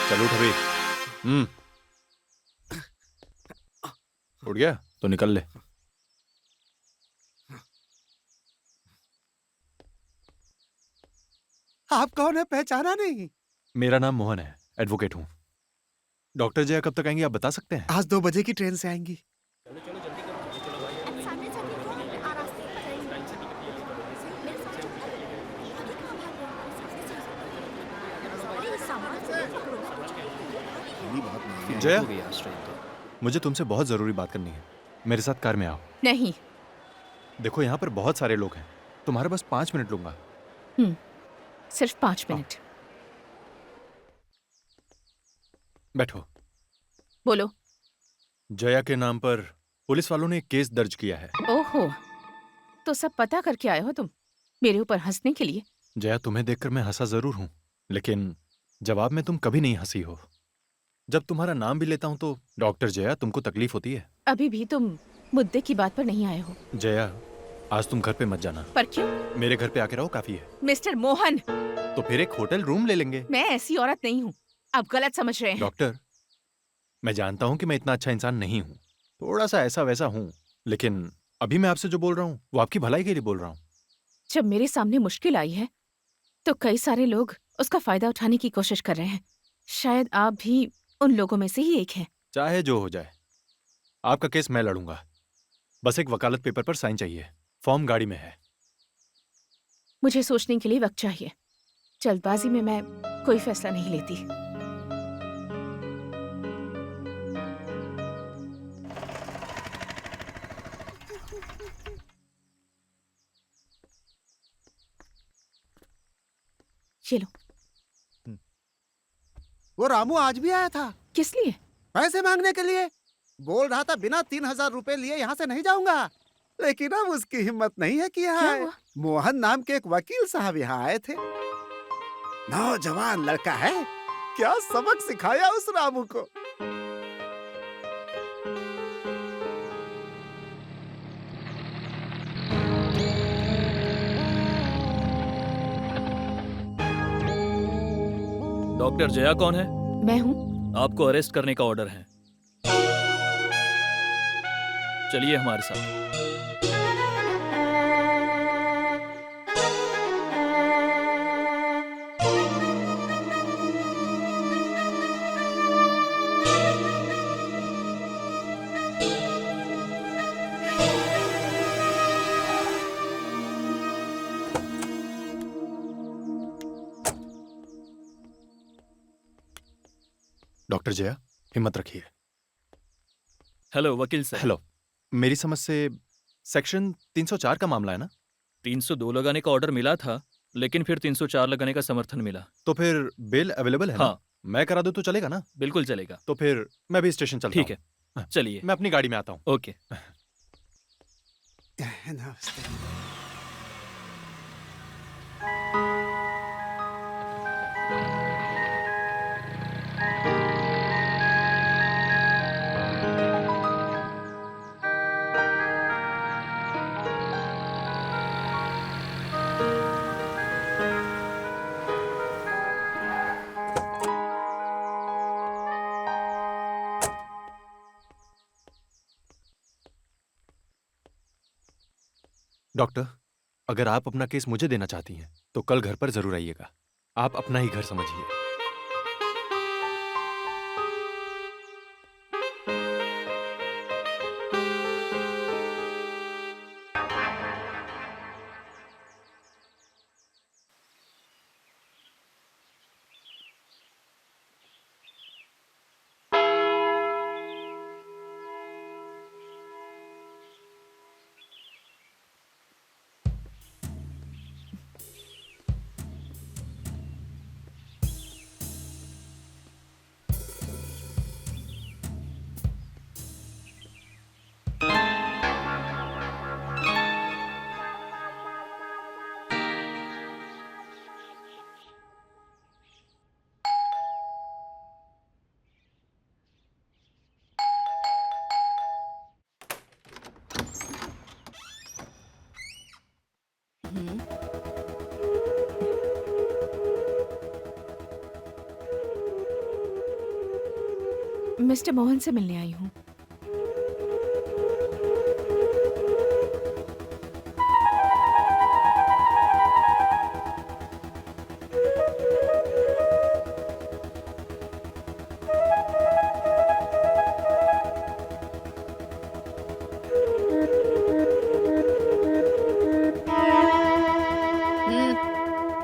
चल उठ अभी। उठ गया तो निकल ले। आप कौन है, पहचाना नहीं? मेरा नाम मोहन है, एडवोकेट हूँ। डॉक्टर जया कब तक आएंगी आप बता सकते हैं? आज 2 बजे की ट्रेन से आएंगी। जया, मुझे तुमसे बहुत जरूरी बात करनी है। मेरे साथ कार में आओ। नहीं। देखो यहाँ पर बहुत सारे लोग हैं, तुम्हारे बस 5 मिनट लूंगा। सिर्फ 5 मिनट। बैठो। बोलो। जया के नाम पर पुलिस वालों ने एक केस दर्ज किया है। ओहो, तो सब पता करके आए हो तुम मेरे ऊपर हंसने के लिए? जया, तुम्हें देखकर मैं हंसा जरूर हूं, लेकिन जवाब में तुम कभी नहीं हंसी हो। जब तुम्हारा नाम भी लेता हूं तो डॉक्टर जया तुमको तकलीफ होती है? अभी भी तुम मुद्दे की बात पर नहीं आए हो। जया, आज तुम घर पे मत जाना। पर क्यों? मेरे घर पे आके रहो, काफी है। मिस्टर मोहन, तो फिर एक होटल रूम ले लेंगे। मैं ऐसी औरत नहीं हूँ, आप गलत समझ रहे हैं। डॉक्टर, मैं जानता हूं कि मैं इतना अच्छा इंसान नहीं हूं, थोड़ा सा ऐसा वैसा हूं, लेकिन अभी मैं आपसे जो बोल रहा हूं वो आपकी भलाई के लिए बोल रहा हूं। जब मेरे सामने मुश्किल आई है तो कई सारे लोग उसका फायदा उठाने की कोशिश कर रहे हैं। शायद आप भी उन लोगों में से ही एक हैं। चाहे जो हो जाए, आपका केस मैं लड़ूंगा। बस एक वकालत पेपर पर साइन चाहिए। फॉर्म गाड़ी में है। मुझे सोचने के लिए वक्त चाहिए। जल्दबाजी में मैं कोई फैसला नहीं लेती। ये लो। वो रामू आज भी आया था। किस लिए? पैसे मांगने के लिए। बोल रहा था बिना 3,000 रुपए लिए यहाँ से नहीं जाऊंगा, लेकिन अब उसकी हिम्मत नहीं है कि यहाँ क्या आए। हुआ? मोहन नाम के एक वकील साहब यहाँ आए थे। नौजवान लड़का है, क्या सबक सिखाया उस रामू को। डॉक्टर जया कौन है? मैं हूँ। आपको अरेस्ट करने का ऑर्डर है। चलिए हमारे साथ। डॉक्टर जया, हिम्मत रखिए। हेलो वकील साहब। हेलो। मेरी समझ से सेक्शन 304 का मामला है ना? 302 लगाने का ऑर्डर मिला था, लेकिन फिर 304 लगाने का समर्थन मिला। तो फिर बेल अवेलेबल है ना? हाँ। मैं करा दूं तो चलेगा ना? बिल्कुल चलेगा। तो फिर मैं भी स्टेशन चलता ठीक है, चलिए। मैं अपनी गाड़ी में आता हूँ। ओके। नमस्ते। डॉक्टर, अगर आप अपना केस मुझे देना चाहती हैं, तो कल घर पर जरूर आइएगा। आप अपना ही घर समझिए। मिस्टर मोहन से मिलने आई हूँ।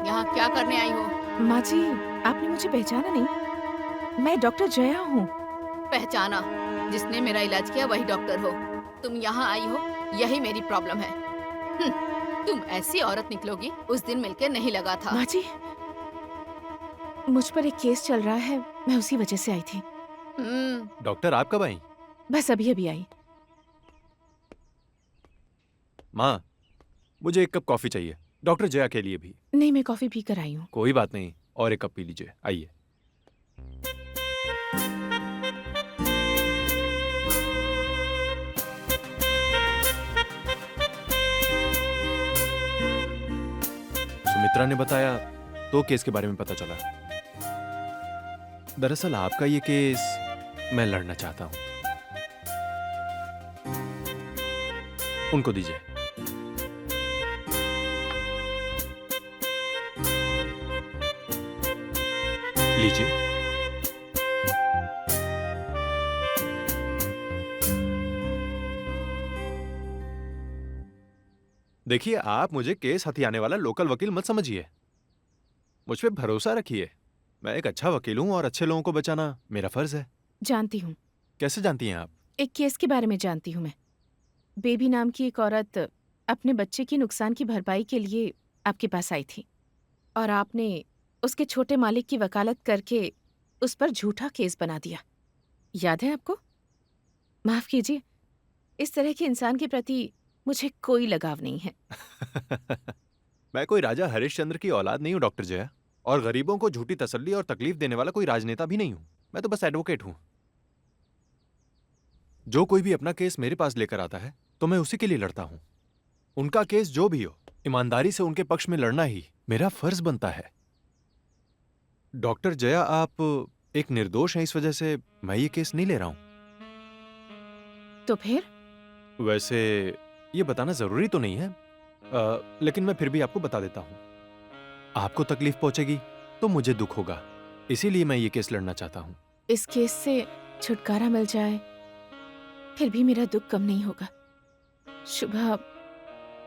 यहाँ क्या करने आई हो? माँ जी, आपने मुझे पहचाना नहीं? मैं डॉक्टर जया हूँ। पहचाना? जिसने मेरा इलाज किया वही डॉक्टर हो। तुम यहाँ आई हो, यही मेरी प्रॉब्लम है। तुम ऐसी औरत निकलोगी, उस दिन मिलके नहीं लगा था। माँ जी, मुझ पर एक केस चल रहा है, मैं उसी वजह से आई थी। डॉक्टर, आप कब आई? बस अभी अभी आई। माँ, मुझे एक कप कॉफी चाहिए, डॉक्टर जया के लिए भी। नहीं, मैं कॉफी पी कर आई हूँ। कोई बात नहीं, और एक कप पी लीजिए। आइए। सुमित्रा ने बताया तो केस के बारे में पता चला। दरअसल आपका ये केस मैं लड़ना चाहता हूं। उनको दीजिए। लीजिए। देखिए, आप मुझे केस हथियाने वाला लोकल वकील मत समझिए। मुझ पे भरोसा रखिए। मैं एक अच्छा वकील हूँ और अच्छे लोगों को बचाना मेरा फर्ज है। जानती हूँ। कैसे जानती हैं आप? एक केस के बारे में जानती हूँ मैं। बेबी नाम की एक औरत अपने बच्चे की नुकसान की भरपाई के लिए आपके पास आई थी और आपने उसके छोटे मालिक की वकालत करके उस पर झूठा केस बना दिया। याद है आपको? माफ कीजिए, इस तरह के इंसान के प्रति मुझे कोई लगाव नहीं है। मैं कोई राजा हरिश्चंद्र की औलाद नहीं हूँ डॉक्टर जया, और गरीबों को झूठी तसल्ली और तकलीफ देने वाला कोई राजनेता भी नहीं हूँ। मैं तो बस एडवोकेट हूँ। जो कोई भी अपना केस मेरे पास लेकर आता है तो मैं उसी के लिए लड़ता हूँ। उनका केस जो भी हो, ईमानदारी से उनके पक्ष में लड़ना ही मेरा फर्ज बनता है। डॉक्टर जया, आप एक निर्दोष हैं, इस वजह से मैं ये केस नहीं ले रहा हूं। तो फिर? वैसे ये बताना जरूरी तो नहीं है, लेकिन मैं फिर भी आपको बता देता हूं। आपको तकलीफ पहुंचेगी तो मुझे दुख होगा, इसीलिए मैं ये केस लड़ना चाहता हूं। इस केस से छुटकारा मिल जाए फिर भी मेरा दुख कम नहीं होगा। शुभा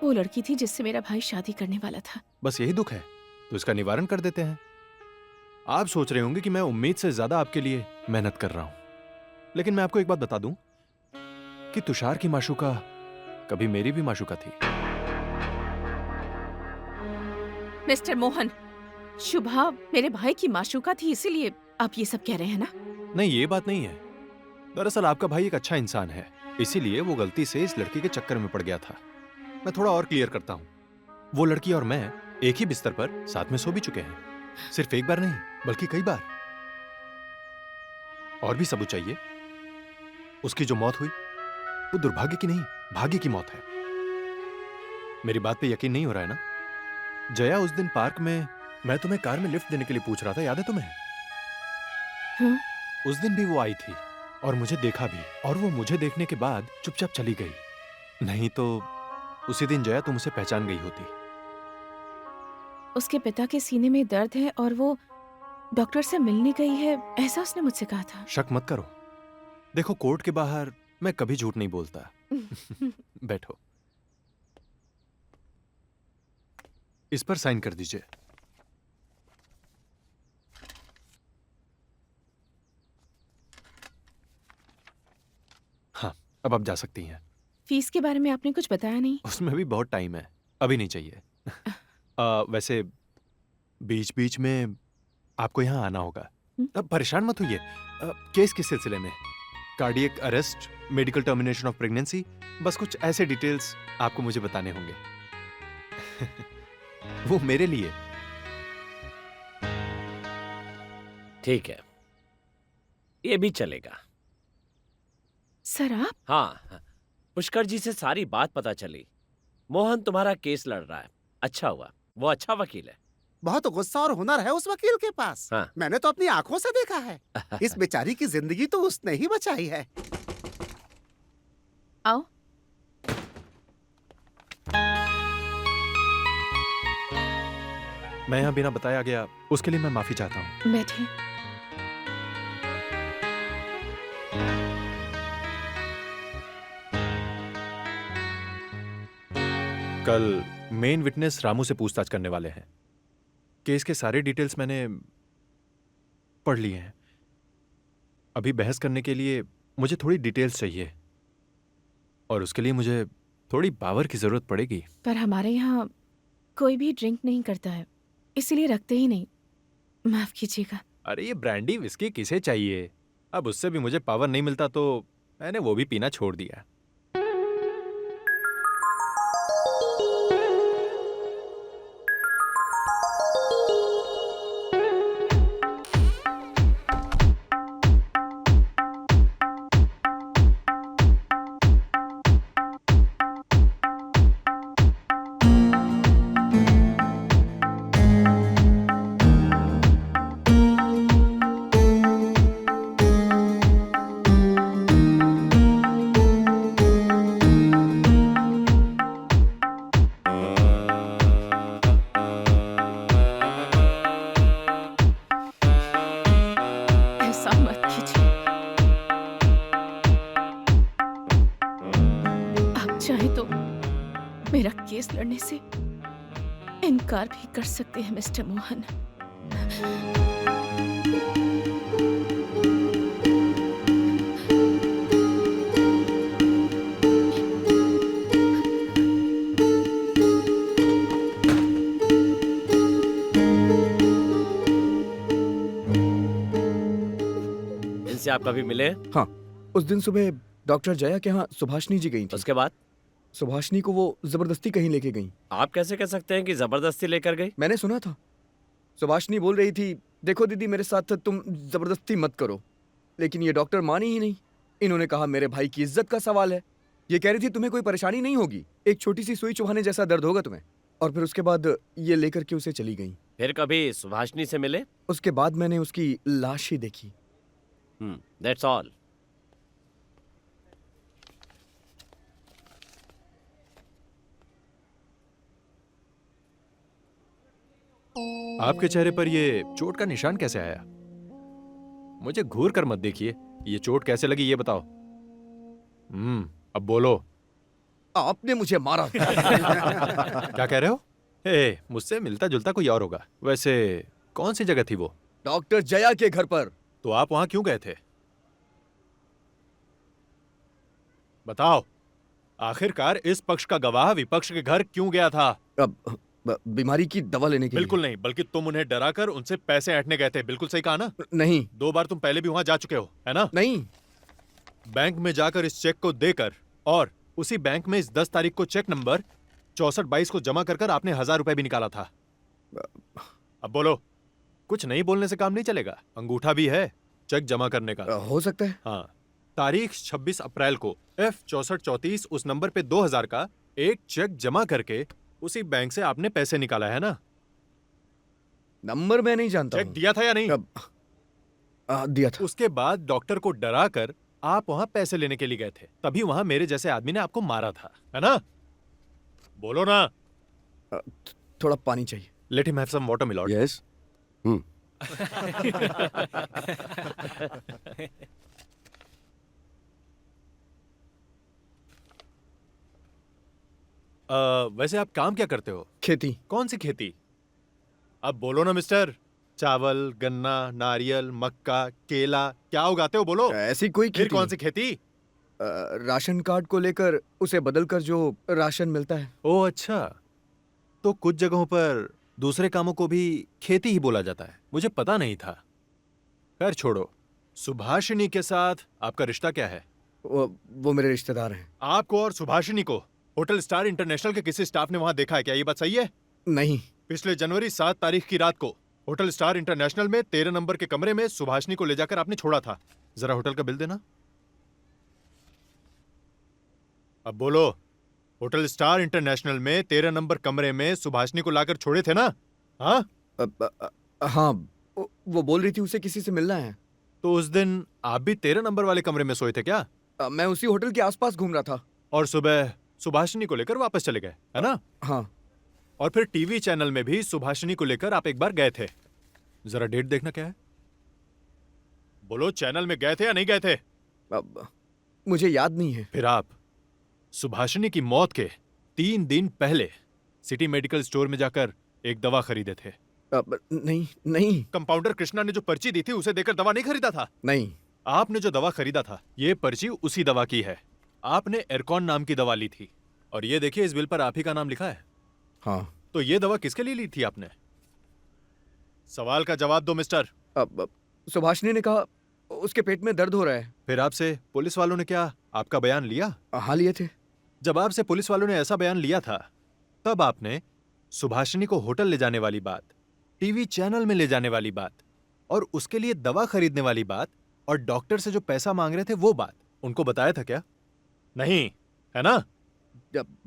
वो लड़की थी जिससे मेरा भाई शादी करने वाला था। बस यही दुख है तो इसका निवारण कर देते हैं। आप सोच रहे होंगे कि मैं उम्मीद से ज्यादा आपके लिए मेहनत कर रहा हूं, लेकिन मैं आपको एक बात बता दूं कि तुषार की माशूका कभी मेरी भी माशूका थी। मिस्टर मोहन, शुभा मेरे भाई की माशूका थी, इसीलिए आप ये सब कह रहे हैं ना? नहीं, ये बात नहीं है। दरअसल आपका भाई एक अच्छा इंसान है, इसीलिए वो गलती से इस लड़की के चक्कर में पड़ गया था। मैं थोड़ा और क्लियर करता हूँ। वो लड़की और मैं एक ही बिस्तर पर साथ में सो भी चुके हैं, सिर्फ एक बार नहीं बल्कि कई बार। और भी सबूत चाहिए? उसकी जो मौत हुई वो दुर्भाग्य की नहीं, भाग्य की मौत है। मेरी बात पे यकीन नहीं हो रहा है ना? जया, उस दिन पार्क में मैं तुम्हें कार में लिफ्ट देने के लिए पूछ रहा था, याद है तुम्हें? हाँ? उस दिन भी वो आई थी और मुझे देखा भी, और वो मुझे देखने के बाद चुपचाप चली गई। नहीं तो उसी दिन जया तुम उसे पहचान गई होती। उसके पिता के सीने में दर्द है और वो डॉक्टर से मिलने गई है, ऐसा उसने मुझसे कहा था। शक मत करो। देखो, कोर्ट के बाहर मैं कभी झूठ नहीं बोलता। बैठो, इस पर साइन कर दीजिए। हाँ, अब आप जा सकती हैं। फीस के बारे में आपने कुछ बताया नहीं। उसमें भी बहुत टाइम है, अभी नहीं चाहिए। वैसे बीच बीच में आपको यहाँ आना होगा। अब परेशान मत होइए। केस के सिलसिले में cardiac arrest, medical termination of pregnancy, बस कुछ ऐसे डिटेल्स आपको मुझे बताने होंगे। वो मेरे लिए। ठीक है, ये भी चलेगा। सर आप? हाँ, पुष्कर जी से सारी बात पता चली। मोहन तुम्हारा केस लड़ रहा है। अच्छा हुआ, वो अच्छा वकील है। बहुत गुस्सा और हुनर है उस वकील के पास। हाँ। मैंने तो अपनी आंखों से देखा है। इस बेचारी की जिंदगी तो उसने ही बचाई है। आओ। मैं यहाँ बिना बताया गया, उसके लिए मैं माफी चाहता हूँ। बैठे। कल मेन विटनेस रामू से पूछताछ करने वाले हैं। केस के सारे डिटेल्स मैंने पढ़ लिए हैं। अभी बहस करने के लिए मुझे थोड़ी डिटेल्स चाहिए, और उसके लिए मुझे थोड़ी पावर की जरूरत पड़ेगी। पर हमारे यहाँ कोई भी ड्रिंक नहीं करता है, इसलिए रखते ही नहीं। माफ कीजिएगा। अरे ये ब्रांडी विस्की किसे चाहिए? अब उससे भी मुझे पावर नहीं मिलता तो मैंने वो भी पीना छोड़ दिया। केस लड़ने से इनकार भी कर सकते हैं मिस्टर मोहन। इनसे आप कभी मिले? हाँ, उस दिन सुबह डॉक्टर जया के यहाँ सुभाषनी जी गई थी। उसके बाद सुभाषनी को वो जबरदस्ती कहीं लेके गई। आप कैसे कह सकते हैं कि जबरदस्ती लेकर गई? मैंने सुना था। सुभाषनी बोल रही थी, देखो दीदी मेरे साथ तुम जबरदस्ती मत करो, लेकिन ये डॉक्टर मानी ही नहीं। इन्होंने कहा मेरे भाई की इज्जत का सवाल है। ये कह रही थी तुम्हें कोई परेशानी नहीं होगी, एक छोटी सी सुई चुभाने जैसा दर्द होगा तुम्हें। और फिर उसके बाद ये लेकर के उसे चली गई। फिर कभी सुभाषनी से मिले? उसके बाद मैंने उसकी लाश ही देखी। That's all. आपके चेहरे पर ये चोट का निशान कैसे आया? मुझे घूर कर मत देखिए, ये चोट कैसे लगी ये बताओ। अब बोलो। आपने मुझे मारा। क्या कह रहे हो? मुझसे मिलता जुलता कोई और होगा। वैसे कौन सी जगह थी वो? डॉक्टर जया के घर पर। तो आप वहां क्यों गए थे? बताओ। आखिरकार इस पक्ष का गवाह विपक्ष के घर क्यों गया था? अब बीमारी की दवा लेने के बिल्कुल नहीं, बल्कि तुम उन्हें डराकर उनसे पैसे ऐंठने गए थे। बिल्कुल सही कहा ना? नहीं। 2 बार तुम पहले भी वहां जा चुके हो, है ना? नहीं। बैंक में जाकर इस चेक को देकर और उसी बैंक में इस 10 तारीख को चेक नंबर 6422 को जमा कर आपने 1000 रुपए भी निकाला था। अब बोलो। कुछ नहीं बोलने से काम नहीं चलेगा। अंगूठा भी है चेक जमा करने का। हो सकता है। हाँ, तारीख 26 अप्रैल को F6434 उस नंबर पे 2000 का एक चेक जमा करके उसी बैंक से आपने पैसे निकाला है ना? नंबर मैं नहीं जानता। चेक दिया था या नहीं? दिया था। उसके बाद डॉक्टर को डराकर आप वहां पैसे लेने के लिए गए थे, तभी वहां मेरे जैसे आदमी ने आपको मारा था, है ना? बोलो ना। थोड़ा पानी चाहिए। Let him have some water milord. Yes. वैसे आप काम क्या करते हो? खेती। कौन सी खेती? अब बोलो ना मिस्टर। चावल, गन्ना, नारियल, मक्का, केला, क्या उगाते हो? बोलो। ऐसी कोई खेती। फिर कौन सी खेती? राशन कार्ड को लेकर उसे बदलकर जो राशन मिलता है। ओह अच्छा, तो कुछ जगहों पर दूसरे कामों को भी खेती ही बोला जाता है। मुझे पता नहीं था। खैर छोड़ो। सुभाषिनी के साथ आपका रिश्ता क्या है? वो मेरे रिश्तेदार हैं। आपको और सुभाषिनी को होटल स्टार इंटरनेशनल के किसी स्टाफ ने वहां देखा है क्या? ये बात सही है? नहीं। पिछले जनवरी 7 तारीख की रात को होटल स्टार इंटरनेशनल में 13 नंबर के कमरे में सुभाषिनी को ले जाकर आपने छोड़ा था। जरा होटल का बिल देना। अब बोलो। होटल स्टार इंटरनेशनल में 13 नंबर कमरे में सुभाषिनी को लाकर छोड़े थे ना? हाँ? हाँ, वो बोल रही थी उसे किसी से मिलना है। तो उस दिन आप भी 13 नंबर वाले कमरे में सोए थे क्या? मैं उसी होटल के आसपास घूम रहा था। और सुबह सुभाषिनी को लेकर वापस चले गए, है ना? हाँ। और फिर टीवी चैनल में भी सुभाषिनी को लेकर आप एक बार गए थे। जरा डेट देखना क्या है? बोलो, चैनल में गए थे या नहीं गए थे? मुझे याद नहीं है। फिर आप सुभाषिनी की मौत के 3 दिन पहले सिटी मेडिकल स्टोर में जाकर एक दवा खरीदे थे। नहीं। कंपाउंडर कृष्णा ने जो पर्ची दी थी उसे देकर दवा नहीं खरीदा था? नहीं। आपने जो दवा खरीदा था, ये पर्ची उसी दवा की है। आपने एरकॉन नाम की दवा ली थी और ये देखिए, इस बिल पर आप ही का नाम लिखा है। हाँ। तो ये दवा किसके लिए ली थी आपने? सवाल का जवाब दो मिस्टर। सुभाषिनी ने कहा उसके पेट में दर्द हो रहा है। फिर आपसे पुलिस वालों ने क्या आपका बयान लिया? हाँ, लिए थे। जब आपसे पुलिस वालों ने ऐसा बयान लिया था, तब आपने सुभाषिनी को होटल ले जाने वाली बात, टीवी चैनल में ले जाने वाली बात और उसके लिए दवा खरीदने वाली बात और डॉक्टर से जो पैसा मांग रहे थे वो बात उनको बताया था क्या? नहीं, है ना?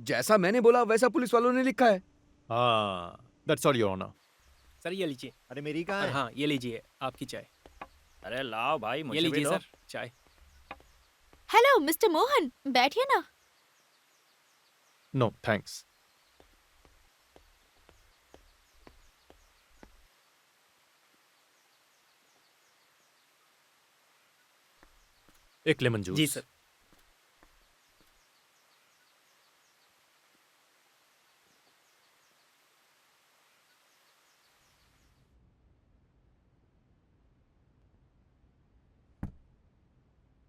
जैसा मैंने बोला वैसा पुलिस वालों ने लिखा है। हाँ, that's all your honour. Sir ये लीजिए। अरे मेरी कहाँ है? हाँ, ये लीजिए आपकी चाय। अरे लाओ भाई, मुझे ये लीजिए भी दो। सर चाय। हेलो मिस्टर मोहन, बैठिए ना। No thanks. एक लेमन जूस। जी सर।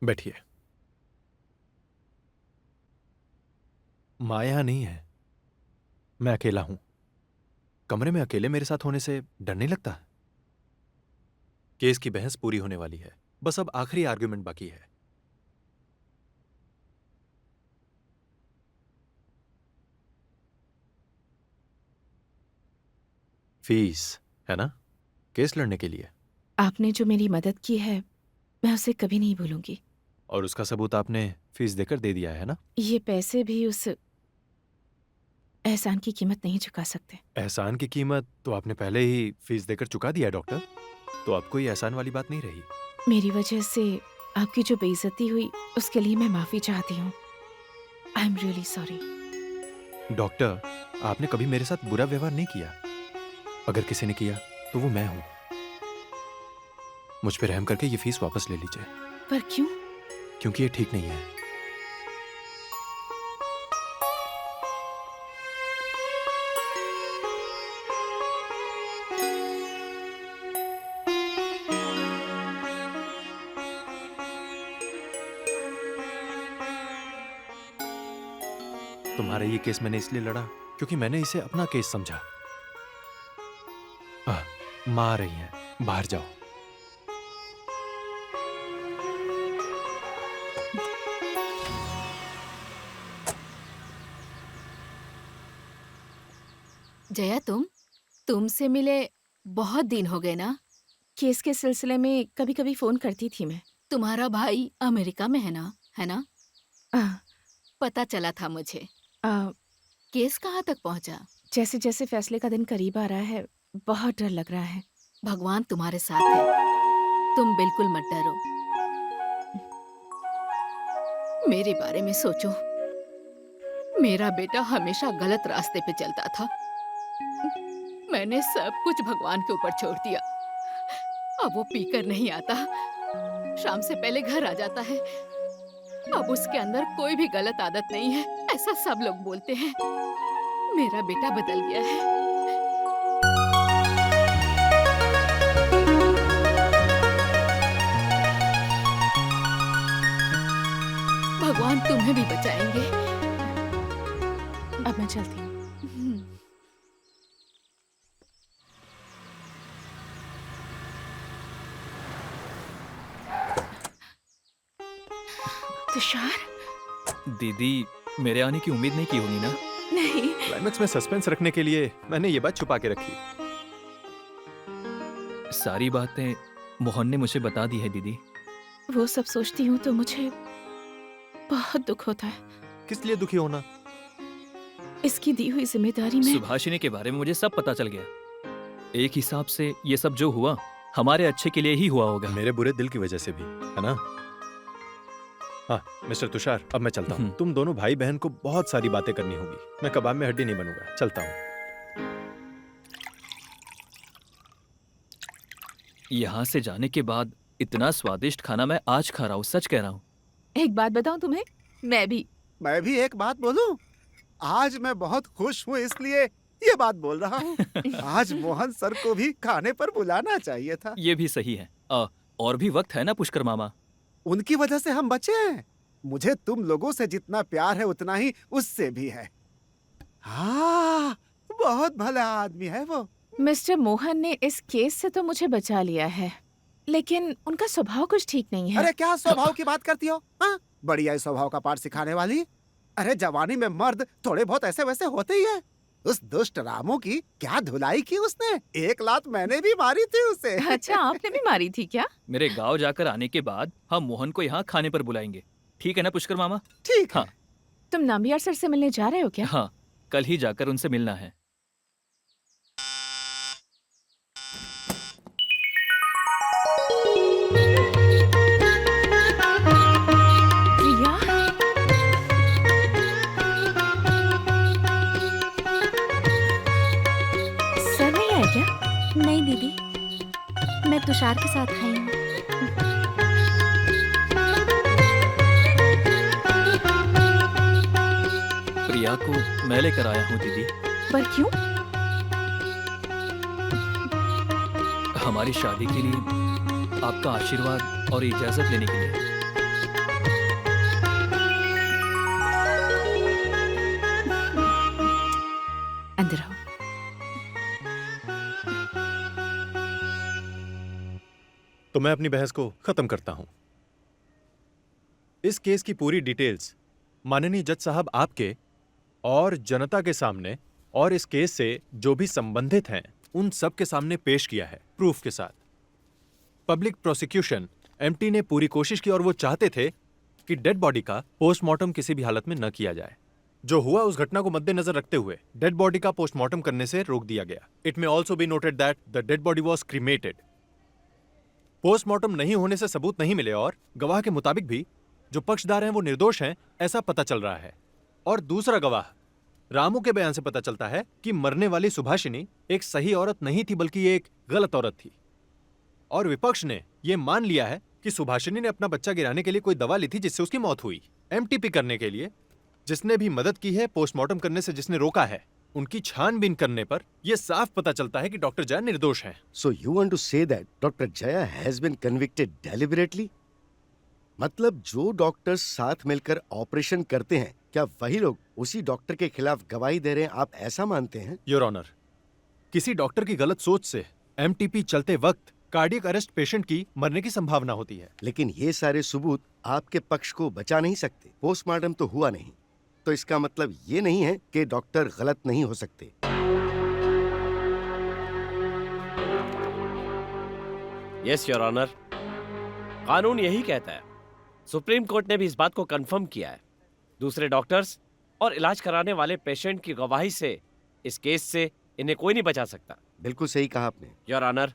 बैठिए। माँ यहाँ नहीं है, मैं अकेला हूं। कमरे में अकेले मेरे साथ होने से डर नहीं लगता? केस की बहस पूरी होने वाली है, बस अब आखिरी आर्गुमेंट बाकी है। फीस है ना, केस लड़ने के लिए। आपने जो मेरी मदद की है मैं उसे कभी नहीं भूलूंगी। और उसका सबूत आपने फीस देकर दे दिया है ना? ये पैसे भी उस एहसान की कीमत नहीं चुका सकते। एहसान की कीमत तो आपने पहले ही फीस देकर चुका दिया है डॉक्टर, तो अब कोई एहसान वाली बात नहीं रही। मेरी वजह से आपकी जो बेइज्जती हुई उसके लिए मैं माफी चाहती हूँ। I am really sorry. Doctor, आपने कभी मेरे साथ बुरा व्यवहार नहीं किया। अगर किसी ने किया तो वो मैं हूं। मुझ पे रहम करके ये फीस वापस ले लीजिए। पर क्यों? क्योंकि ये ठीक नहीं है। तुम्हारा ये केस मैंने इसलिए लड़ा क्योंकि मैंने इसे अपना केस समझा। माँ आ रही हैं, बाहर जाओ। जया, तुमसे मिले बहुत दिन हो गए ना? केस के सिलसिले में कभी कभी फोन करती थी मैं। तुम्हारा भाई अमेरिका में है ना? है ना? आ, पता चला था मुझे। आ, केस कहाँ तक पहुँचा? जैसे जैसे फैसले का दिन करीब आ रहा है बहुत डर लग रहा है। भगवान तुम्हारे साथ है, तुम बिल्कुल मत डरो। मेरे बारे में सोचो, मेरा बेटा हमेशा गलत रास्ते पे चलता था। मैंने सब कुछ भगवान के ऊपर छोड़ दिया। अब वो पीकर नहीं आता, शाम से पहले घर आ जाता है। अब उसके अंदर कोई भी गलत आदत नहीं है, ऐसा सब लोग बोलते हैं। मेरा बेटा बदल गया है। भगवान तुम्हें भी बचाएंगे। अब मैं चलती हूँ। तुषार, दीदी मेरे आने की उम्मीद नहीं की होगी ना? नहीं। क्लाइमेक्स में सस्पेंस रखने के लिए मैंने ये बात छुपा के रखी। सारी बातें मोहन ने मुझे बता दी है दीदी। वो सब सोचती हूँ तो मुझे बहुत दुख होता है। किस लिए दुखी होना? इसकी दी हुई जिम्मेदारी में। सुभाषिनी के बारे में मुझे सब पता चल गया। एक हिसाब से ये सब जो हुआ हमारे अच्छे के लिए ही हुआ होगा। मेरे बुरे दिल की वजह से भी, है ना? हाँ मिस्टर तुषार, अब मैं चलता हूँ। तुम दोनों भाई बहन को बहुत सारी बातें करनी होगी। मैं कबाब में हड्डी नहीं बनूंगा। चलता हूँ। यहाँ से जाने के बाद इतना स्वादिष्ट खाना मैं आज खा रहा हूँ, सच कह रहा हूँ। एक बात बताऊं तुम्हें, मैं भी एक बात बोलूं? आज मैं बहुत खुश हूँ इसलिए ये बात बोल रहा हूँ। आज मोहन सर को भी खाने पर बुलाना चाहिए था। ये भी सही है। और भी वक्त है ना पुष्कर मामा? उनकी वजह से हम बचे हैं। मुझे तुम लोगों से जितना प्यार है उतना ही उससे भी है। हाँ, बहुत भला आदमी है वो। मिस्टर मोहन ने इस केस से तो मुझे बचा लिया है, लेकिन उनका स्वभाव कुछ ठीक नहीं है। अरे क्या स्वभाव की बात करती हो? हाँ, बढ़िया स्वभाव का पाठ सिखाने वाली। अरे जवानी में मर्द थोड़े बहुत ऐसे वैसे होते ही है। उस दुष्ट रामू की क्या धुलाई की उसने। 1 लात मैंने भी मारी थी उसे। अच्छा, आपने भी मारी थी क्या? मेरे गांव जाकर आने के बाद हम मोहन को यहाँ खाने पर बुलाएंगे, ठीक है ना पुष्कर मामा? ठीक है। हाँ। तुम नाम्बियार सर से मिलने जा रहे हो क्या? हाँ, कल ही जाकर उनसे मिलना है। नहीं दीदी, मैं तुषार के साथ आई हूँ। प्रिया को मैं लेकर आया हूँ दीदी। पर क्यों? हमारी शादी के लिए आपका आशीर्वाद और इजाजत लेने के लिए। तो मैं अपनी बहस को खत्म करता हूं। इस केस की पूरी डिटेल्स माननीय जज साहब आपके और जनता के सामने और इस केस से जो भी संबंधित हैं उन सब के सामने पेश किया है प्रूफ के साथ। पब्लिक प्रोसिक्यूशन एमटी ने पूरी कोशिश की और वो चाहते थे कि डेड बॉडी का पोस्टमार्टम किसी भी हालत में न किया जाए। जो हुआ उस घटना को मद्देनजर रखते हुए डेड बॉडी का पोस्टमार्टम करने से रोक दिया गया। It may also be noted that the dead body was cremated. Postmortem नहीं होने से सबूत नहीं मिले और गवाह के मुताबिक भी जो पक्षदार हैं वो निर्दोष हैं ऐसा पता चल रहा है। और दूसरा गवाह रामू के बयान से पता चलता है कि मरने वाली सुभाषिनी एक सही औरत नहीं थी बल्कि एक गलत औरत थी। और विपक्ष ने यह मान लिया है कि सुभाषिनी ने अपना बच्चा गिराने के लिए कोई दवा ली थी जिससे उसकी मौत हुई। एमटीपी करने के लिए जिसने भी मदद की है, पोस्टमार्टम करने से जिसने रोका है, उनकी छानबीन करने पर यह साफ पता चलता है कि डॉक्टर जया निर्दोष हैं। So you want to say that Dr. Jaya has been convicted deliberately? मतलब जो डॉक्टर्स साथ मिलकर ऑपरेशन करते हैं, क्या वही लोग उसी डॉक्टर के खिलाफ गवाही दे रहे हैं? आप ऐसा मानते हैं? योर ऑनर, किसी डॉक्टर की गलत सोच से एमटीपी चलते वक्त कार्डियक अरेस्ट पेशेंट की मरने की संभावना होती है। लेकिन ये सारे सबूत आपके पक्ष को बचा नहीं सकते। पोस्टमार्टम तो हुआ नहीं, तो इसका मतलब ये नहीं है कि डॉक्टर गलत नहीं हो सकते। यस योर ऑनर, कानून यही कहता है। सुप्रीम कोर्ट ने भी इस बात को कंफर्म किया है। दूसरे डॉक्टर्स और इलाज कराने वाले पेशेंट की गवाही से इस केस से इन्हें कोई नहीं बचा सकता। बिल्कुल सही कहा आपने। योर ऑनर,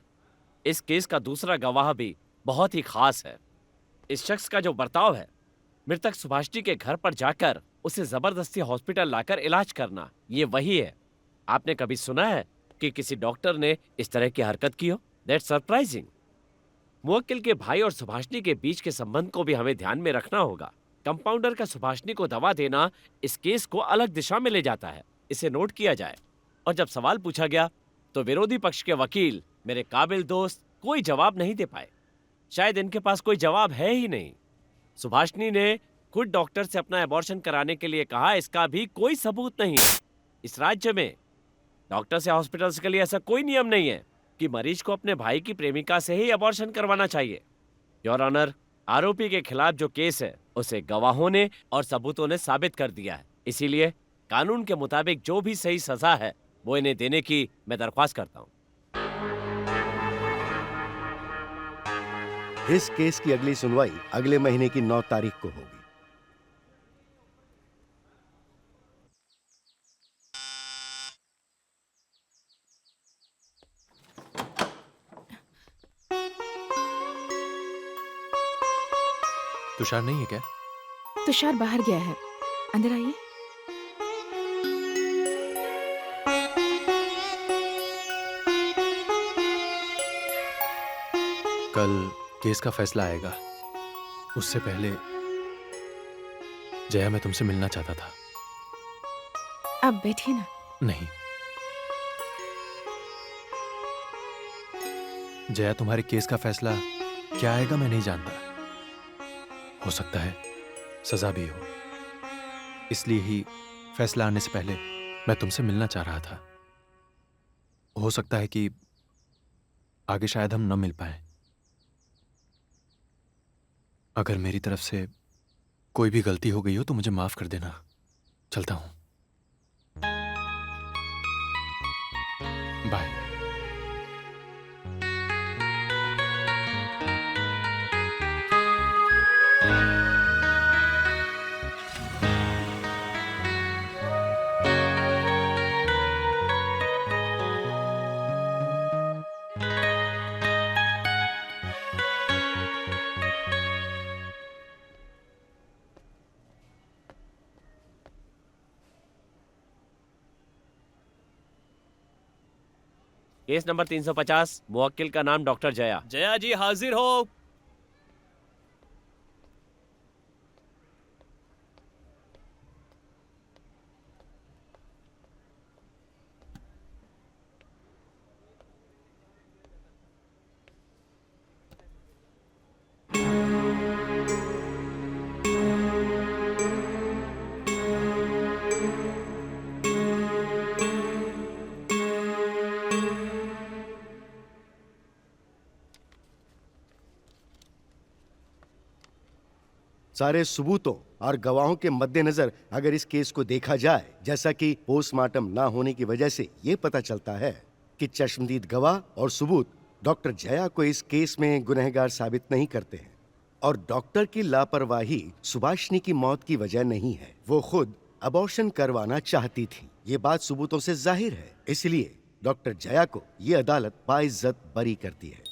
इस केस का दूसरा गवाह भी बहुत ही खास है। इस शख्स का जो बर्ताव है, मृतक सुभाषिनी के घर पर जाकर उसे जबरदस्ती हॉस्पिटल लाकर इलाज करना, ये वही है। आपने कभी सुना है कि किसी डॉक्टर ने इस तरह की हरकत की हो? That's surprising. मुवक्किल के भाई और सुभाषिनी के बीच के संबंध को भी हमें ध्यान में रखना होगा। कंपाउंडर का सुभाषिनी को दवा देना इस केस को अलग दिशा में ले जाता है, इसे नोट किया जाए। और जब सवाल पूछा गया तो विरोधी पक्ष के वकील, मेरे काबिल दोस्त, कोई जवाब नहीं दे पाए। शायद इनके पास कोई जवाब है ही नहीं। सुभाषिनी ने खुद डॉक्टर से अपना एबॉर्शन कराने के लिए कहा, इसका भी कोई सबूत नहीं है। इस राज्य में डॉक्टर से हॉस्पिटल्स के लिए ऐसा कोई नियम नहीं है कि मरीज को अपने भाई की प्रेमिका से ही एबॉर्शन करवाना चाहिए। योर ऑनर, आरोपी के खिलाफ जो केस है उसे गवाहों ने और सबूतों ने साबित कर दिया है। इसीलिए कानून के मुताबिक जो भी सही सजा है वो इन्हें देने की मैं दरख्वास्त करता हूँ। इस केस की अगली सुनवाई अगले महीने की 9 तारीख को होगी। तुषार नहीं है क्या? तुषार बाहर गया है, अंदर आइए। कल केस का फैसला आएगा, उससे पहले जया, मैं तुमसे मिलना चाहता था। आप बैठिए ना। नहीं जया, तुम्हारे केस का फैसला क्या आएगा मैं नहीं जानता। हो सकता है सजा भी हो, इसलिए ही फैसला आने से पहले मैं तुमसे मिलना चाह रहा था। हो सकता है कि आगे शायद हम न मिल पाए। अगर मेरी तरफ से कोई भी गलती हो गई हो तो मुझे माफ कर देना। चलता हूं। बाय। केस नंबर 350, मुवक्किल का नाम डॉक्टर जया। जया जी हाजिर हो। सारे सबूतों और गवाहों के मद्देनजर अगर इस केस को देखा जाए, जैसा कि पोस्टमार्टम ना होने की वजह से ये पता चलता है कि चश्मदीद गवाह और सबूत डॉक्टर जया को इस केस में गुनहगार साबित नहीं करते हैं और डॉक्टर की लापरवाही सुभाषिनी की मौत की वजह नहीं है। वो खुद अबॉर्शन करवाना चाहती थी। ये बात सबूतों से जाहिर है, इसलिए डॉक्टर जया को ये अदालत बाइज्जत बरी करती है।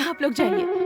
आप लोग जाइए।